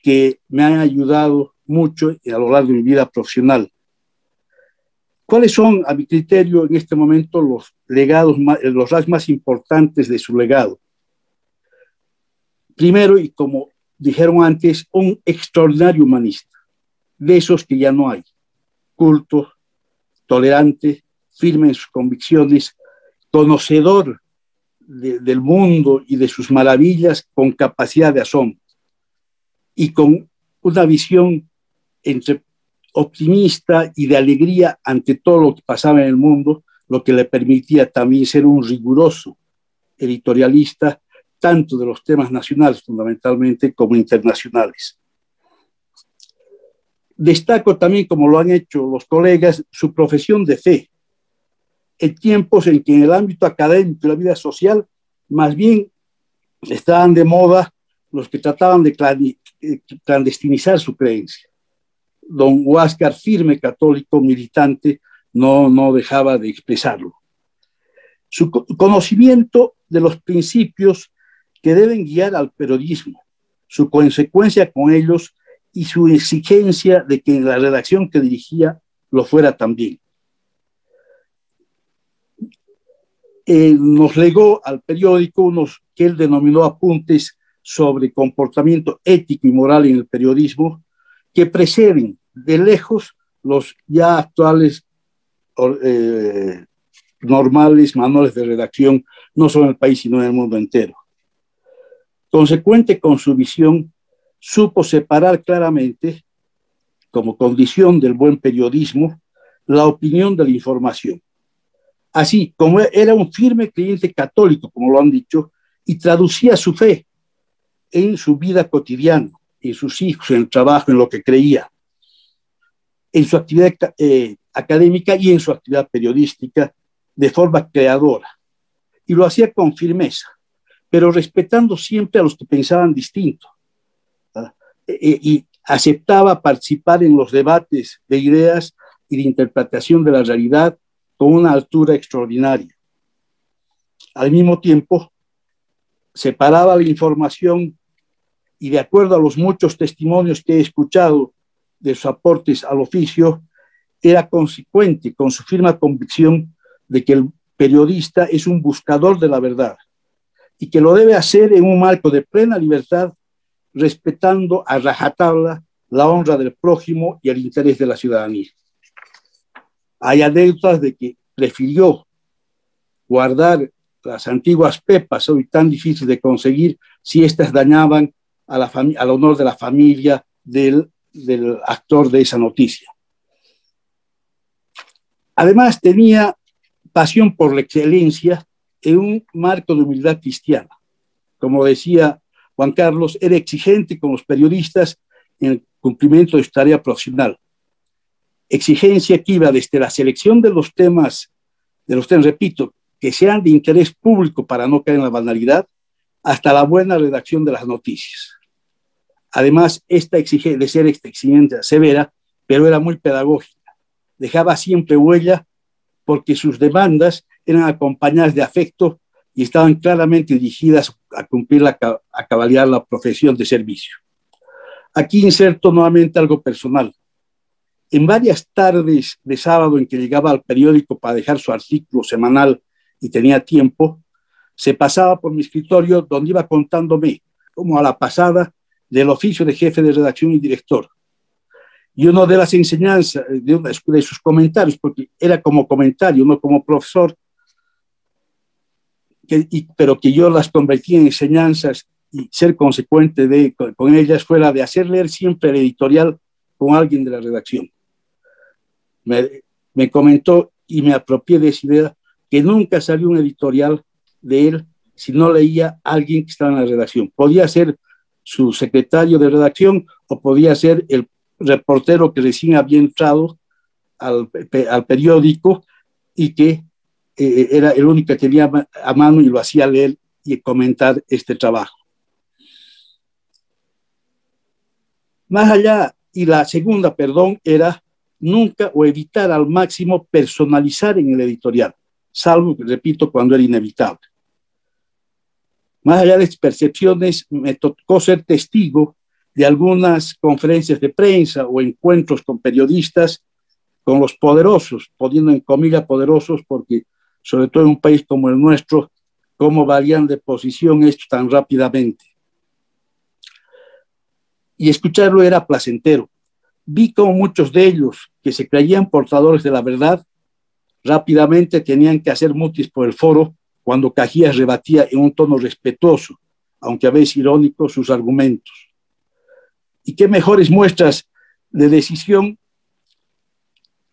que me han ayudado mucho a lo largo de mi vida profesional. ¿Cuáles son, a mi criterio, en este momento los legados, los rasgos más importantes de su legado? Primero, y como dijeron antes, un extraordinario humanista, de esos que ya no hay, culto, tolerante, firme en sus convicciones, conocedor del mundo y de sus maravillas, con capacidad de asombro y con una visión entre optimista y de alegría ante todo lo que pasaba en el mundo, lo que le permitía también ser un riguroso editorialista, tanto de los temas nacionales fundamentalmente como internacionales. Destaco también, como lo han hecho los colegas, su profesión de fe, en tiempos en que en el ámbito académico y la vida social, más bien estaban de moda los que trataban de clandestinizar su creencia. Don Huáscar, firme católico militante, no dejaba de expresarlo. Su conocimiento de los principios que deben guiar al periodismo, su consecuencia con ellos y su exigencia de que en la redacción que dirigía lo fuera también. Nos legó al periódico unos que él denominó apuntes sobre comportamiento ético y moral en el periodismo, que preceden de lejos los ya actuales normales manuales de redacción, no solo en el país, sino en el mundo entero. Consecuente con su visión, supo separar claramente, como condición del buen periodismo, la opinión de la información. Así como era un firme creyente católico, como lo han dicho, y traducía su fe en su vida cotidiana, en sus hijos, en el trabajo, en lo que creía, en su actividad académica y en su actividad periodística de forma creadora. Y lo hacía con firmeza, pero respetando siempre a los que pensaban distinto. Y aceptaba participar en los debates de ideas y de interpretación de la realidad con una altura extraordinaria. Al mismo tiempo, separaba la información y, de acuerdo a los muchos testimonios que he escuchado de sus aportes al oficio, era consecuente con su firme convicción de que el periodista es un buscador de la verdad y que lo debe hacer en un marco de plena libertad, respetando a rajatabla la honra del prójimo y el interés de la ciudadanía. Hay anécdotas de que prefirió guardar las antiguas pepas, hoy tan difíciles de conseguir, si éstas dañaban al honor de la familia del actor de esa noticia. Además, tenía pasión por la excelencia en un marco de humildad cristiana. Como decía Juan Carlos, era exigente con los periodistas en el cumplimiento de su tarea profesional. Exigencia que iba desde la selección de los temas, repito, que sean de interés público para no caer en la banalidad, hasta la buena redacción de las noticias. Además, esta exigencia severa, pero era muy pedagógica. Dejaba siempre huella porque sus demandas eran acompañadas de afecto y estaban claramente dirigidas a cumplir a cabalidad la profesión de servicio. Aquí inserto nuevamente algo personal. En varias tardes de sábado en que llegaba al periódico para dejar su artículo semanal y tenía tiempo, se pasaba por mi escritorio donde iba contándome, como a la pasada, del oficio de jefe de redacción y director. Y una de las enseñanzas, de sus comentarios, porque era como comentario, no como profesor, pero que yo las convertí en enseñanzas y ser consecuente con ellas, fue la de hacer leer siempre el editorial con alguien de la redacción. Me comentó y me apropié de esa idea, que nunca salió un editorial de él si no leía a alguien que estaba en la redacción. Podía ser su secretario de redacción o podía ser el reportero que recién había entrado al periódico y que era el único que tenía a mano y lo hacía leer y comentar este trabajo. Más allá, y la segunda, perdón, era nunca o evitar al máximo personalizar en el editorial, salvo, repito, cuando era inevitable. Más allá de estas percepciones, me tocó ser testigo de algunas conferencias de prensa o encuentros con periodistas, con los poderosos, poniendo en comillas poderosos, porque sobre todo en un país como el nuestro, cómo varían de posición esto tan rápidamente. Y escucharlo era placentero. Vi como muchos de ellos, que se creían portadores de la verdad, rápidamente tenían que hacer mutis por el foro cuando Cajías rebatía en un tono respetuoso, aunque a veces irónico, sus argumentos. Y qué mejores muestras de decisión,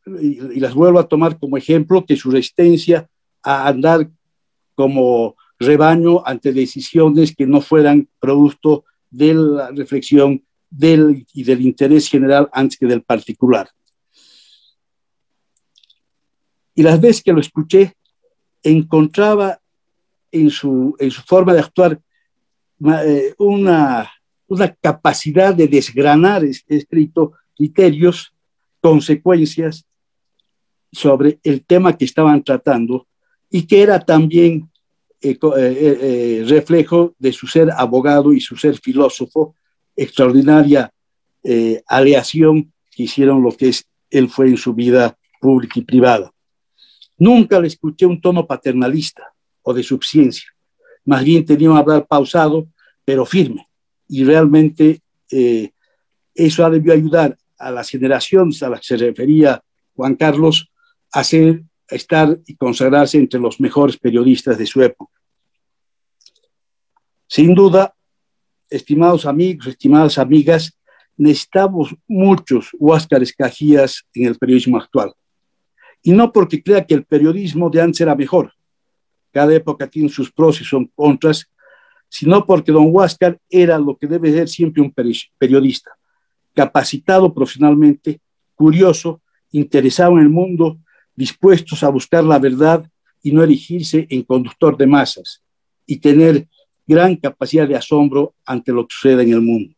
y las vuelvo a tomar como ejemplo, que su resistencia a andar como rebaño ante decisiones que no fueran producto de la reflexión y del interés general antes que del particular. Y las veces que lo escuché, encontraba en su forma de actuar una capacidad de desgranar escrito criterios, consecuencias sobre el tema que estaban tratando y que era también reflejo de su ser abogado y su ser filósofo, extraordinaria aleación que hicieron lo que él fue en su vida pública y privada. Nunca le escuché un tono paternalista o de suficiencia. Más bien tenía un hablar pausado, pero firme. Y realmente eso debió ayudar a las generaciones a las que se refería Juan Carlos a estar y consagrarse entre los mejores periodistas de su época. Sin duda, estimados amigos, estimadas amigas, necesitamos muchos Huáscares Cajías en el periodismo actual. Y no porque crea que el periodismo de antes era mejor, cada época tiene sus pros y sus contras, sino porque don Huáscar era lo que debe ser siempre un periodista, capacitado profesionalmente, curioso, interesado en el mundo, dispuestos a buscar la verdad y no erigirse en conductor de masas, y tener gran capacidad de asombro ante lo que sucede en el mundo.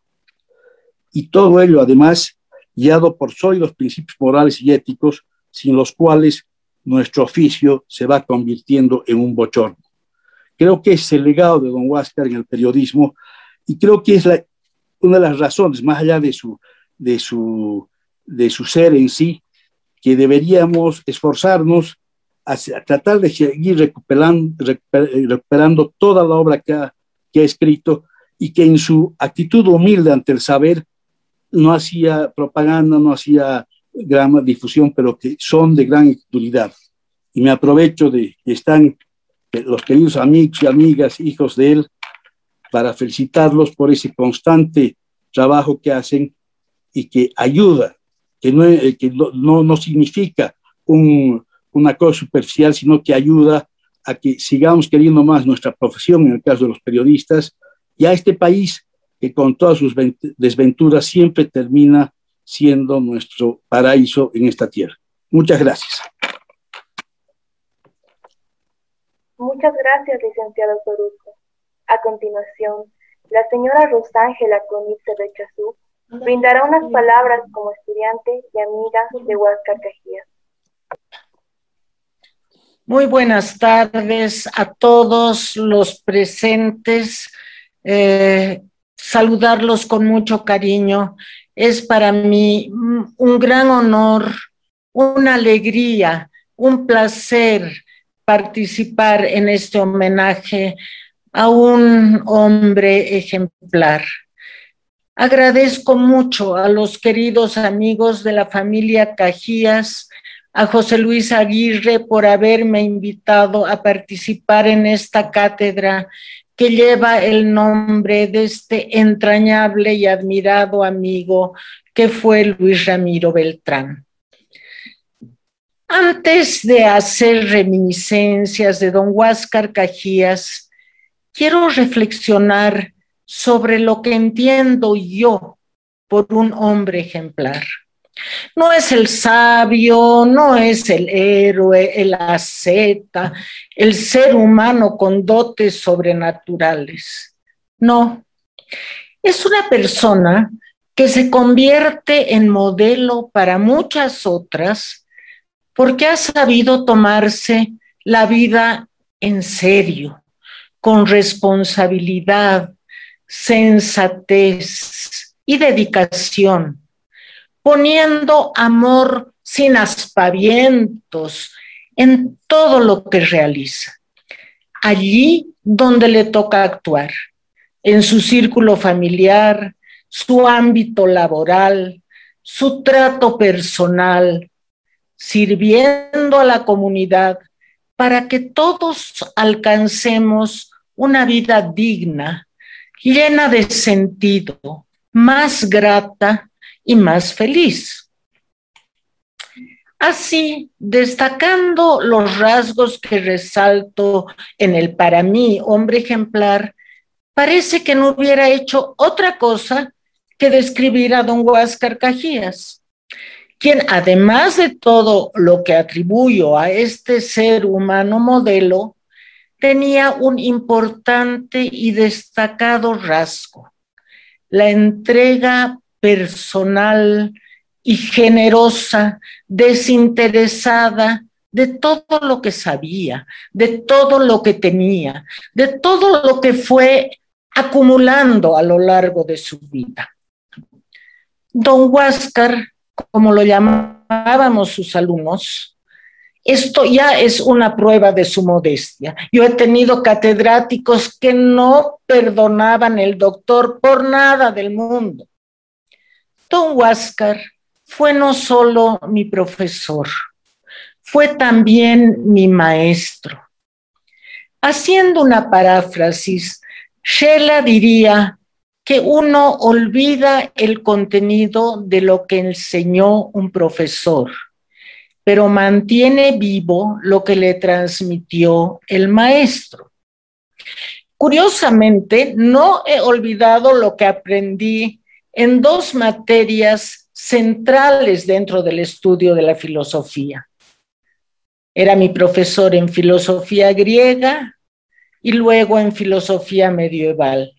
Y todo ello, además, guiado por sólidos principios morales y éticos, sin los cuales nuestro oficio se va convirtiendo en un bochorno. Creo que es el legado de don Huáscar en el periodismo y creo que es una de las razones, más allá de su ser en sí, que deberíamos esforzarnos a tratar de seguir recuperando toda la obra que ha escrito y que en su actitud humilde ante el saber no hacía propaganda, no hacía gran difusión, pero que son de gran utilidad. Y me aprovecho de que están los queridos amigos y amigas, hijos de él, para felicitarlos por ese constante trabajo que hacen y que ayuda, que no significa una cosa superficial, sino que ayuda a que sigamos queriendo más nuestra profesión, en el caso de los periodistas, y a este país que con todas sus desventuras siempre termina siendo nuestro paraíso en esta tierra. Muchas gracias. Muchas gracias, licenciado Toruco. A continuación, la señora Rosángela Conitze de Chazú brindará unas palabras como estudiante y amiga de Huáscar Cajías. Muy buenas tardes a todos los presentes. Saludarlos con mucho cariño. Es para mí un gran honor, una alegría, un placer participar en este homenaje a un hombre ejemplar. Agradezco mucho a los queridos amigos de la familia Cajías, a José Luis Aguirre por haberme invitado a participar en esta cátedra que lleva el nombre de este entrañable y admirado amigo que fue Luis Ramiro Beltrán. Antes de hacer reminiscencias de don Huáscar Cajías, quiero reflexionar sobre lo que entiendo yo por un hombre ejemplar. No es el sabio, no es el héroe, el asceta, el ser humano con dotes sobrenaturales. No, es una persona que se convierte en modelo para muchas otras porque ha sabido tomarse la vida en serio, con responsabilidad, sensatez y dedicación, poniendo amor sin aspavientos en todo lo que realiza. Allí donde le toca actuar, en su círculo familiar, su ámbito laboral, su trato personal, sirviendo a la comunidad para que todos alcancemos una vida digna, llena de sentido, más grata y más feliz. Así, destacando los rasgos que resalto en el para mí hombre ejemplar, parece que no hubiera hecho otra cosa que describir a don Huáscar Cajías, quien además de todo lo que atribuyo a este ser humano modelo, tenía un importante y destacado rasgo: la entrega personal y generosa, desinteresada de todo lo que sabía, de todo lo que tenía, de todo lo que fue acumulando a lo largo de su vida. Don Huáscar, como lo llamábamos sus alumnos, esto ya es una prueba de su modestia. Yo he tenido catedráticos que no perdonaban el doctor por nada del mundo. Don Huáscar fue no solo mi profesor, fue también mi maestro. Haciendo una paráfrasis, Sheila diría que uno olvida el contenido de lo que enseñó un profesor, pero mantiene vivo lo que le transmitió el maestro. Curiosamente, no he olvidado lo que aprendí en dos materias centrales dentro del estudio de la filosofía. Era mi profesor en filosofía griega y luego en filosofía medieval.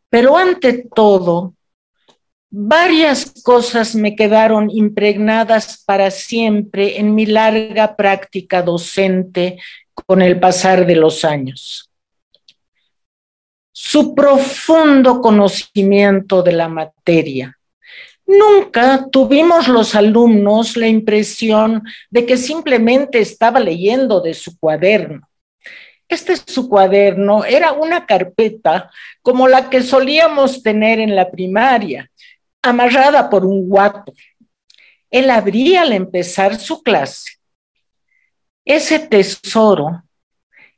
Pero ante todo, varias cosas me quedaron impregnadas para siempre en mi larga práctica docente con el pasar de los años. Su profundo conocimiento de la materia. Nunca tuvimos los alumnos la impresión de que simplemente estaba leyendo de su cuaderno. Su cuaderno era una carpeta como la que solíamos tener en la primaria, amarrada por un guato. Él abría al empezar su clase. Ese tesoro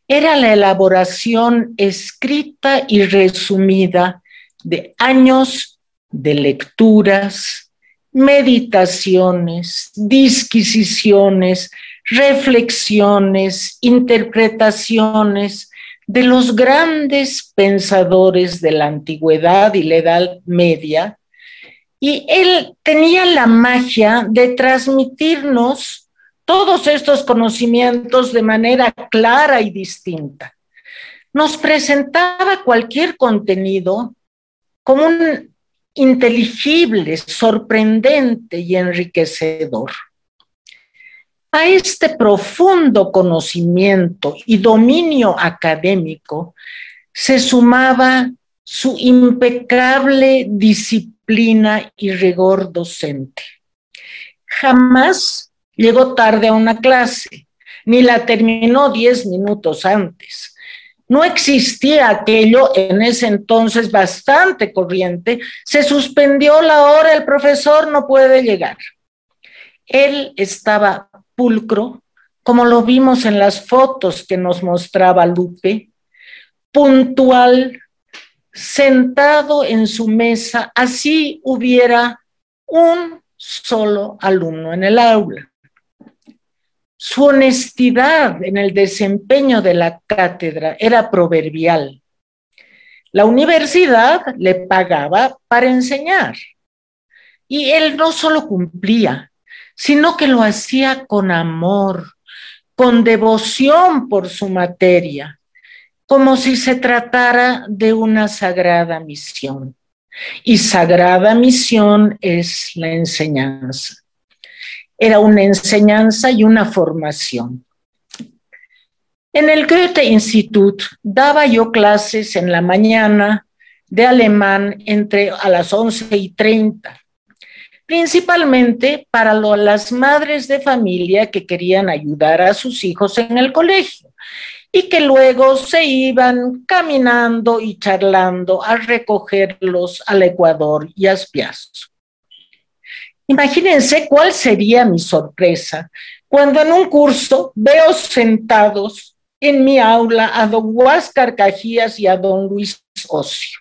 era la elaboración escrita y resumida de años de lecturas, meditaciones, disquisiciones, reflexiones, interpretaciones de los grandes pensadores de la antigüedad y la Edad Media, y él tenía la magia de transmitirnos todos estos conocimientos de manera clara y distinta. Nos presentaba cualquier contenido como un inteligible, sorprendente y enriquecedor. A este profundo conocimiento y dominio académico se sumaba su impecable disciplina y rigor docente. Jamás llegó tarde a una clase, ni la terminó 10 minutos antes. No existía aquello en ese entonces bastante corriente. Se suspendió la hora, el profesor no puede llegar. Él estaba pulcro, como lo vimos en las fotos que nos mostraba Lupe, puntual, sentado en su mesa, así hubiera un solo alumno en el aula. Su honestidad en el desempeño de la cátedra era proverbial. La universidad le pagaba para enseñar y él no solo cumplía, sino que lo hacía con amor, con devoción por su materia, como si se tratara de una sagrada misión. y sagrada misión es la enseñanza. Era una enseñanza y una formación. En el Goethe Institut daba yo clases en la mañana de alemán a las 11:30, principalmente para las madres de familia que querían ayudar a sus hijos en el colegio y que luego se iban caminando y charlando a recogerlos al Ecuador y a Espiazo. Imagínense cuál sería mi sorpresa cuando en un curso veo sentados en mi aula a don Huáscar Cajías y a don Luis Ocio.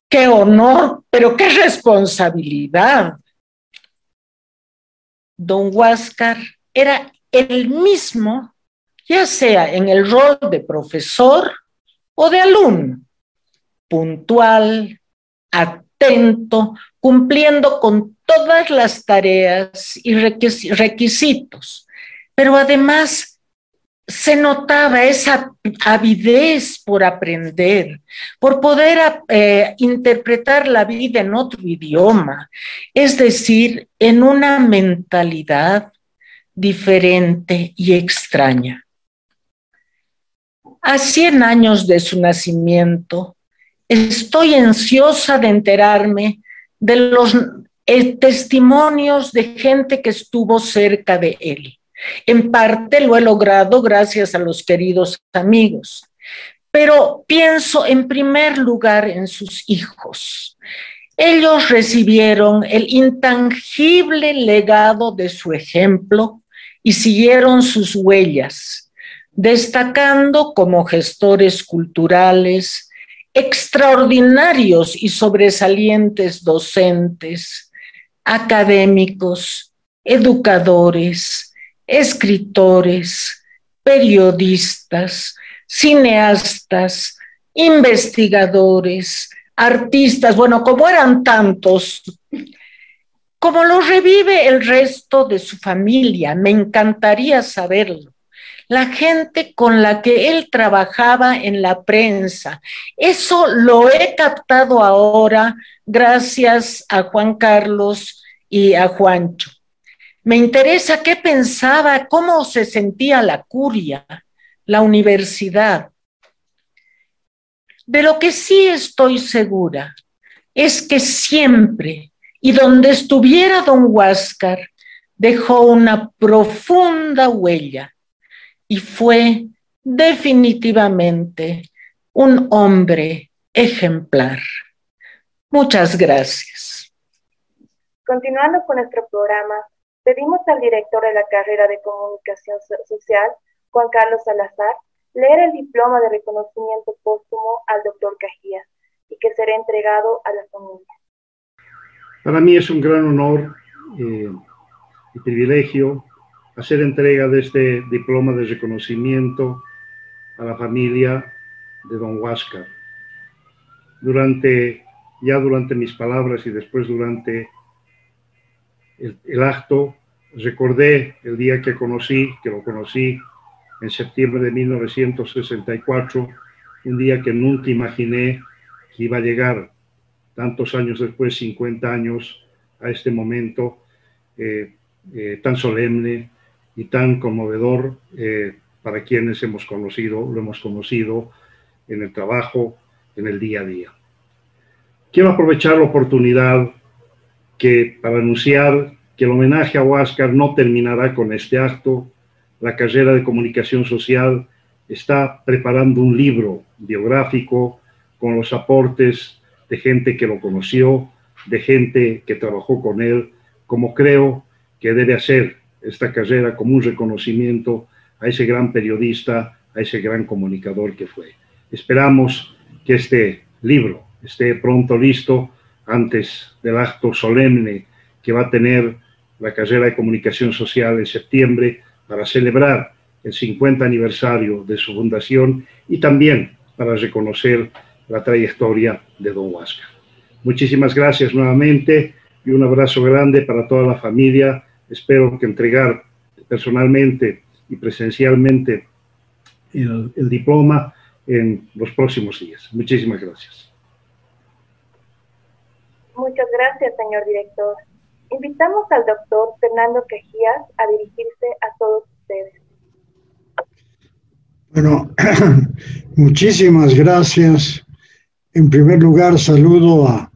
¡Qué honor, pero qué responsabilidad! Don Huáscar era el mismo, ya sea en el rol de profesor o de alumno, puntual, atento, cumpliendo con todas las tareas y requisitos, pero además se notaba esa avidez por aprender, por poder interpretar la vida en otro idioma, es decir, en una mentalidad diferente y extraña. A 100 años de su nacimiento, estoy ansiosa de enterarme de los testimonios de gente que estuvo cerca de él. En parte lo he logrado gracias a los queridos amigos, pero pienso en primer lugar en sus hijos. Ellos recibieron el intangible legado de su ejemplo y siguieron sus huellas, destacando como gestores culturales, extraordinarios y sobresalientes docentes, académicos, educadores, escritores, periodistas, cineastas, investigadores, artistas, bueno, como eran tantos, como lo revive el resto de su familia, me encantaría saberlo. La gente con la que él trabajaba en la prensa. Eso lo he captado ahora gracias a Juan Carlos y a Juancho. Me interesa qué pensaba, cómo se sentía la curia, la universidad. De lo que sí estoy segura es que siempre, y donde estuviera don Huáscar, dejó una profunda huella. Y fue definitivamente un hombre ejemplar. Muchas gracias. Continuando con nuestro programa, pedimos al director de la carrera de Comunicación Social, Juan Carlos Salazar, leer el diploma de reconocimiento póstumo al doctor Cajías y que será entregado a la familia. Para mí es un gran honor y privilegio hacer entrega de este diploma de reconocimiento a la familia de don Huáscar. Durante mis palabras y después durante el acto, recordé el día que lo conocí en septiembre de 1964, un día que nunca imaginé que iba a llegar tantos años después, 50 años, a este momento tan solemne y tan conmovedor para quienes lo hemos conocido en el trabajo, en el día a día. Quiero aprovechar la oportunidad para anunciar que el homenaje a Huáscar no terminará con este acto. La carrera de Comunicación Social está preparando un libro biográfico con los aportes de gente que lo conoció, de gente que trabajó con él, como creo que debe hacer esta carrera como un reconocimiento a ese gran periodista, a ese gran comunicador que fue. Esperamos que este libro esté pronto listo antes del acto solemne que va a tener la carrera de Comunicación Social en septiembre para celebrar el 50 aniversario de su fundación y también para reconocer la trayectoria de don Huáscar. Muchísimas gracias nuevamente y un abrazo grande para toda la familia. Espero que entregar personalmente y presencialmente el diploma en los próximos días. Muchísimas gracias. Muchas gracias, señor director. Invitamos al doctor Fernando Cajías a dirigirse a todos ustedes. Bueno, muchísimas gracias. En primer lugar, saludo a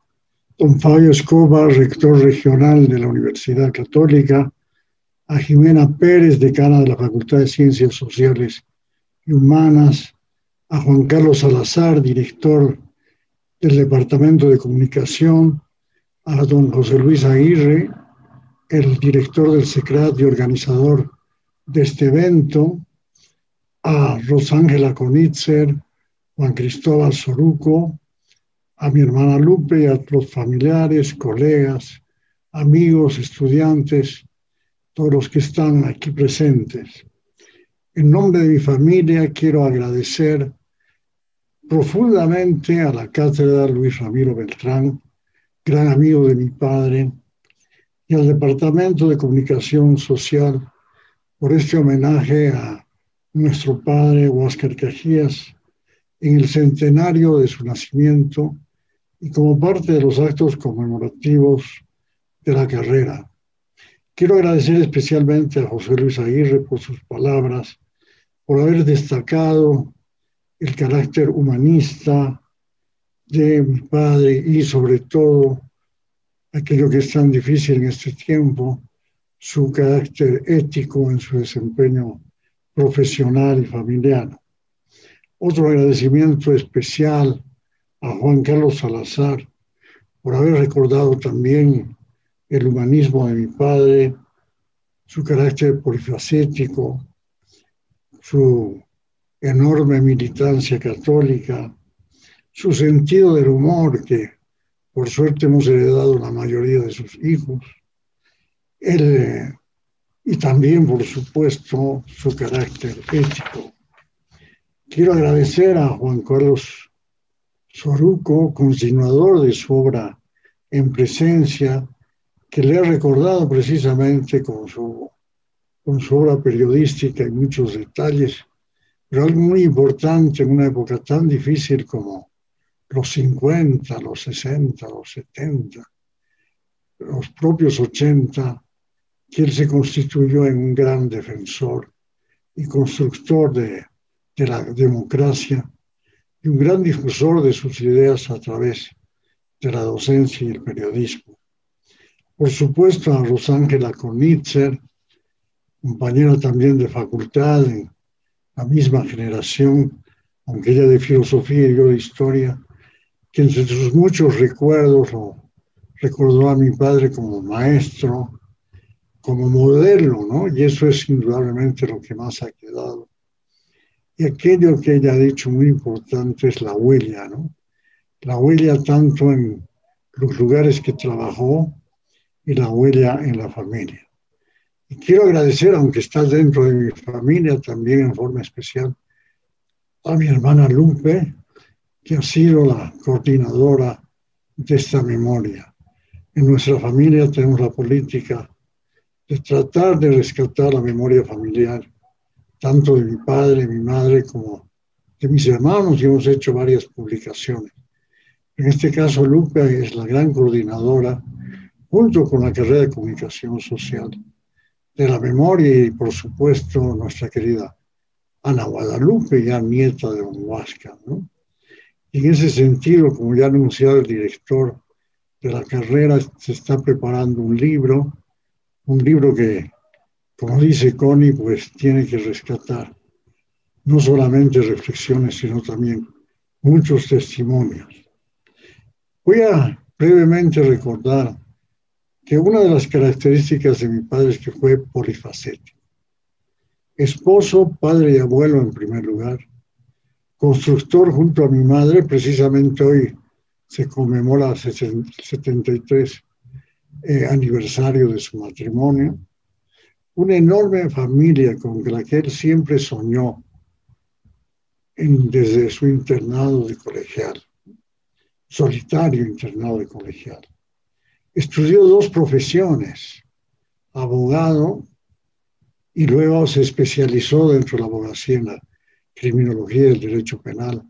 don Fabio Escobar, rector regional de la Universidad Católica, a Jimena Pérez, decana de la Facultad de Ciencias Sociales y Humanas, a Juan Carlos Salazar, director del Departamento de Comunicación, a don José Luis Aguirre, el director del SECRAT y organizador de este evento, a Rosángela Conitzer, Juan Cristóbal Soruco, a mi hermana Lupe y a los familiares, colegas, amigos, estudiantes, todos los que están aquí presentes. En nombre de mi familia quiero agradecer profundamente a la Cátedra Luis Ramiro Beltrán, gran amigo de mi padre, y al Departamento de Comunicación Social por este homenaje a nuestro padre Huáscar Cajías en el centenario de su nacimiento y como parte de los actos conmemorativos de la carrera. Quiero agradecer especialmente a José Luis Aguirre por sus palabras, por haber destacado el carácter humanista de mi padre y sobre todo aquello que es tan difícil en este tiempo, su carácter ético en su desempeño profesional y familiar. Otro agradecimiento especial a Juan Carlos Salazar por haber recordado también el humanismo de mi padre, su carácter polifacético, su enorme militancia católica, su sentido del humor que por suerte hemos heredado la mayoría de sus hijos, y también, por supuesto, su carácter ético. Quiero agradecer a Juan Carlos Soruco, continuador de su obra En Presencia, que le ha recordado precisamente con su obra periodística y muchos detalles, pero algo muy importante en una época tan difícil como los 50, los 60, los 70, los propios 80, que él se constituyó en un gran defensor y constructor de la democracia y un gran difusor de sus ideas a través de la docencia y el periodismo. Por supuesto, a Rosángela Conitzer, compañera también de facultad en la misma generación, aunque ella de filosofía y yo de historia, que entre sus muchos recuerdos lo recordó a mi padre como maestro, como modelo, ¿no? Y eso es indudablemente lo que más ha quedado. Y aquello que ella ha dicho muy importante es la huella, ¿no? La huella tanto en los lugares que trabajó y la huella en la familia. Y quiero agradecer, aunque está dentro de mi familia, también en forma especial, a mi hermana Lupe, que ha sido la coordinadora de esta memoria. En nuestra familia tenemos la política de tratar de rescatar la memoria familiar, tanto de mi padre, mi madre, como de mis hermanos, y hemos hecho varias publicaciones. En este caso, Lupe es la gran coordinadora, junto con la carrera de Comunicación Social, de la memoria y, por supuesto, nuestra querida Ana Guadalupe, ya nieta de don Huáscar, ¿no? Y en ese sentido, como ya ha anunciado el director de la carrera, se está preparando un libro que, como dice Connie, pues tiene que rescatar no solamente reflexiones, sino también muchos testimonios. Voy a brevemente recordar que una de las características de mi padre es que fue polifacético. Esposo, padre y abuelo en primer lugar, constructor junto a mi madre, precisamente hoy se conmemora el 73 aniversario de su matrimonio, una enorme familia con la que él siempre soñó desde su internado de colegial, solitario internado de colegial. Estudió dos profesiones, abogado, y luego se especializó dentro de la abogacía en la criminología y el derecho penal,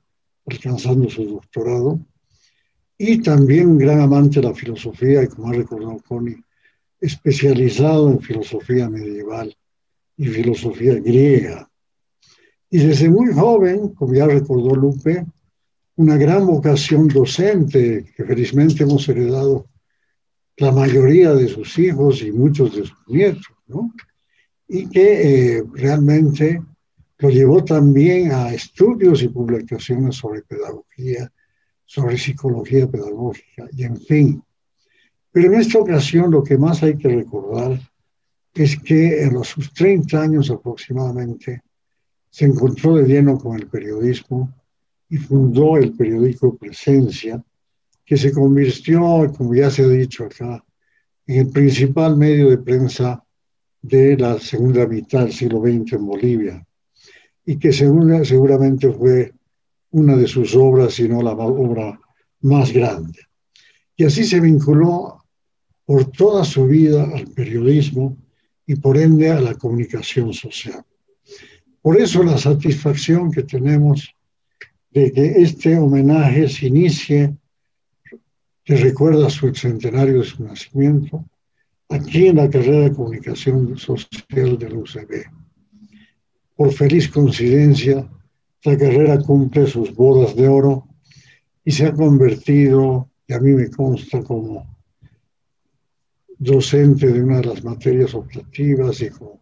alcanzando su doctorado, y también un gran amante de la filosofía, y como ha recordado Connie, especializado en filosofía medieval y filosofía griega. Y desde muy joven, como ya recordó Lupe, una gran vocación docente que felizmente hemos heredado la mayoría de sus hijos y muchos de sus nietos, ¿no? Y que realmente lo llevó también a estudios y publicaciones sobre pedagogía, sobre psicología pedagógica, y en fin. Pero en esta ocasión lo que más hay que recordar es que en sus 30 años aproximadamente se encontró de lleno con el periodismo y fundó el periódico Presencia, que se convirtió, como ya se ha dicho acá, en el principal medio de prensa de la segunda mitad del siglo XX en Bolivia, y que seguramente fue una de sus obras, si no la obra más grande. Y así se vinculó por toda su vida al periodismo y por ende a la comunicación social. Por eso la satisfacción que tenemos de que este homenaje se inicie, que recuerda su centenario de su nacimiento, aquí en la carrera de comunicación social de la UCB. Por feliz coincidencia, la carrera cumple sus bodas de oro y se ha convertido, y a mí me consta como docente de una de las materias optativas y como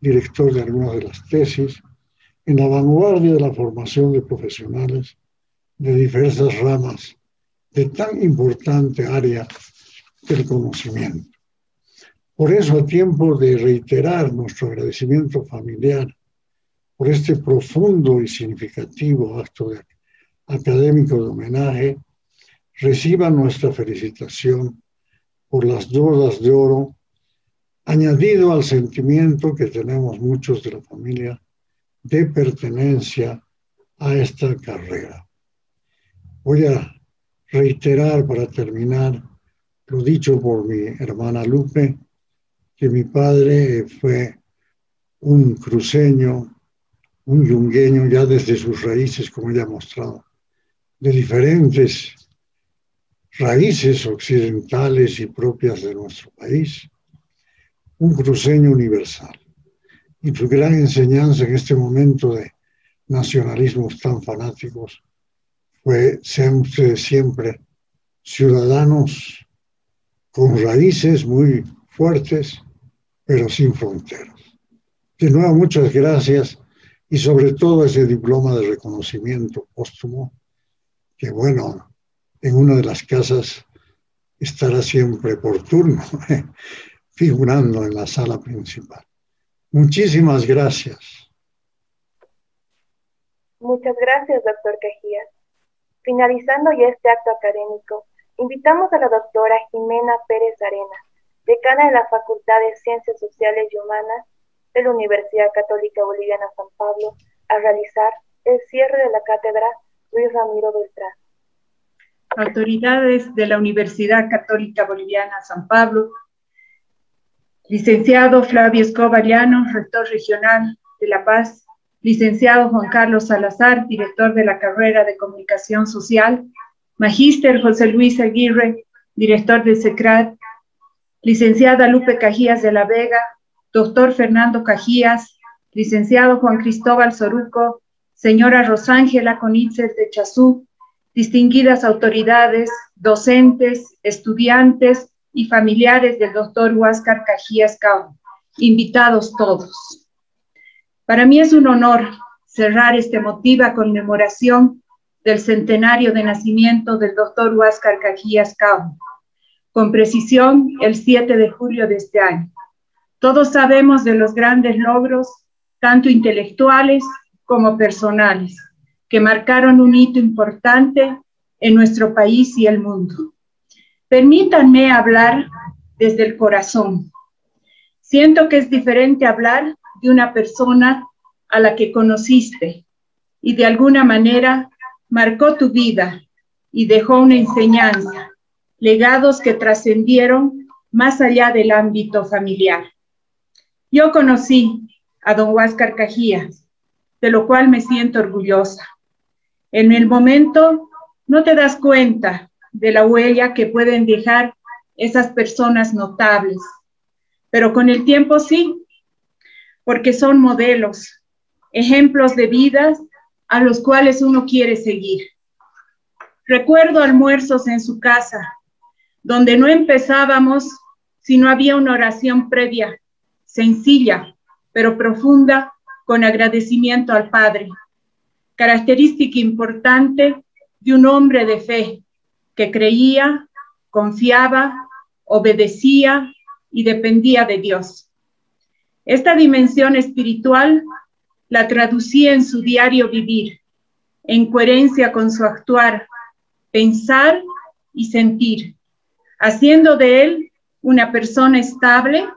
director de algunas de las tesis, en la vanguardia de la formación de profesionales de diversas ramas de tan importante área del conocimiento. Por eso, a tiempo de reiterar nuestro agradecimiento familiar por este profundo y significativo acto académico de homenaje, reciban nuestra felicitación por las bodas de oro, añadido al sentimiento que tenemos muchos de la familia de pertenencia a esta carrera. Voy a reiterar para terminar lo dicho por mi hermana Lupe, que mi padre fue un cruceño, un yungueño ya desde sus raíces, como ella ha mostrado, de diferentes raíces occidentales y propias de nuestro país, un cruceño universal. Y su gran enseñanza en este momento de nacionalismos tan fanáticos fue: sean ustedes siempre ciudadanos con raíces muy fuertes, pero sin fronteras. De nuevo, muchas gracias, y sobre todo ese diploma de reconocimiento póstumo, que bueno, en una de las casas estará siempre por turno, figurando en la sala principal. Muchísimas gracias. Muchas gracias, doctor Cajías. Finalizando ya este acto académico, invitamos a la doctora Jimena Pérez Arena, decana de la Facultad de Ciencias Sociales y Humanas de la Universidad Católica Boliviana San Pablo, a realizar el cierre de la cátedra Luis Ramiro Beltrán. Autoridades de la Universidad Católica Boliviana San Pablo, licenciado Flavio Escobar Llanos, rector regional de La Paz, licenciado Juan Carlos Salazar, director de la carrera de Comunicación Social, magíster José Luis Aguirre, director de SECRAT, licenciada Lupe Cajías de la Vega, doctor Fernando Cajías, licenciado Juan Cristóbal Soruco, señora Rosángela Conitzer de Chazú, distinguidas autoridades, docentes, estudiantes y familiares del doctor Huáscar Cajías Cao, invitados todos. Para mí es un honor cerrar esta emotiva conmemoración del centenario de nacimiento del doctor Huáscar Cajías Cao, con precisión el 7 de julio de este año. Todos sabemos de los grandes logros, tanto intelectuales como personales, que marcaron un hito importante en nuestro país y el mundo. Permítanme hablar desde el corazón. Siento que es diferente hablar de una persona a la que conociste y de alguna manera marcó tu vida y dejó una enseñanza, legados que trascendieron más allá del ámbito familiar. Yo conocí a don Huáscar Cajías, de lo cual me siento orgullosa. En el momento no te das cuenta de la huella que pueden dejar esas personas notables. Pero con el tiempo sí, porque son modelos, ejemplos de vidas a los cuales uno quiere seguir. Recuerdo almuerzos en su casa, donde no empezábamos si no había una oración previa, sencilla, pero profunda, con agradecimiento al Padre. Característica importante de un hombre de fe que creía, confiaba, obedecía y dependía de Dios. Esta dimensión espiritual la traducía en su diario vivir, en coherencia con su actuar, pensar y sentir, haciendo de él una persona estable,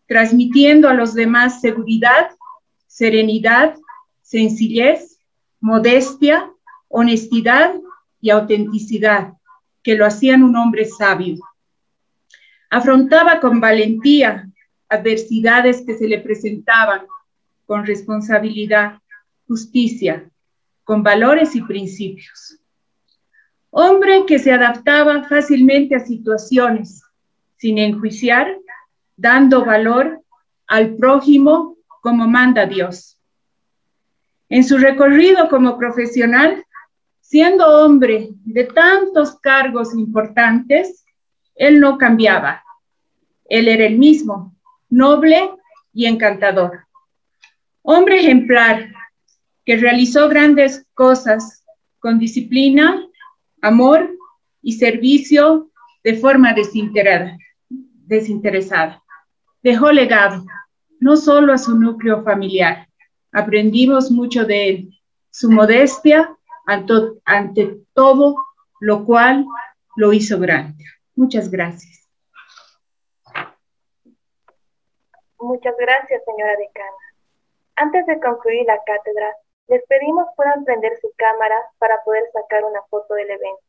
transmitiendo a los demás seguridad, serenidad, sencillez, modestia, honestidad y autenticidad, que lo hacían un hombre sabio. Afrontaba con valentía adversidades que se le presentaban, con responsabilidad, justicia, con valores y principios. Hombre que se adaptaba fácilmente a situaciones, sin enjuiciar, dando valor al prójimo como manda Dios. En su recorrido como profesional, siendo hombre de tantos cargos importantes, él no cambiaba. Él era el mismo, noble y encantador. Hombre ejemplar, que realizó grandes cosas con disciplina, amor y servicio de forma desinteresada. Dejó legado, no solo a su núcleo familiar. Aprendimos mucho de él, su modestia ante todo, lo cual lo hizo grande. Muchas gracias. Muchas gracias, señora decana. Antes de concluir la cátedra, les pedimos puedan prender su cámara para poder sacar una foto del evento.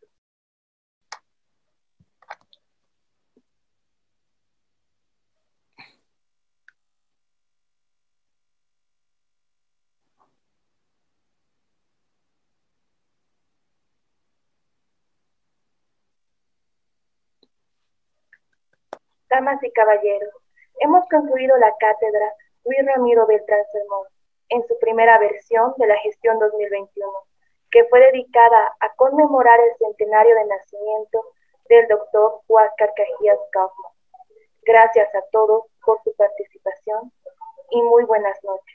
Damas y caballeros, hemos concluido la cátedra Luis Ramiro Beltrán Sermón en su primera versión de la gestión 2021, que fue dedicada a conmemorar el centenario de nacimiento del doctor Huáscar Cajías Kaufmann. Gracias a todos por su participación y muy buenas noches.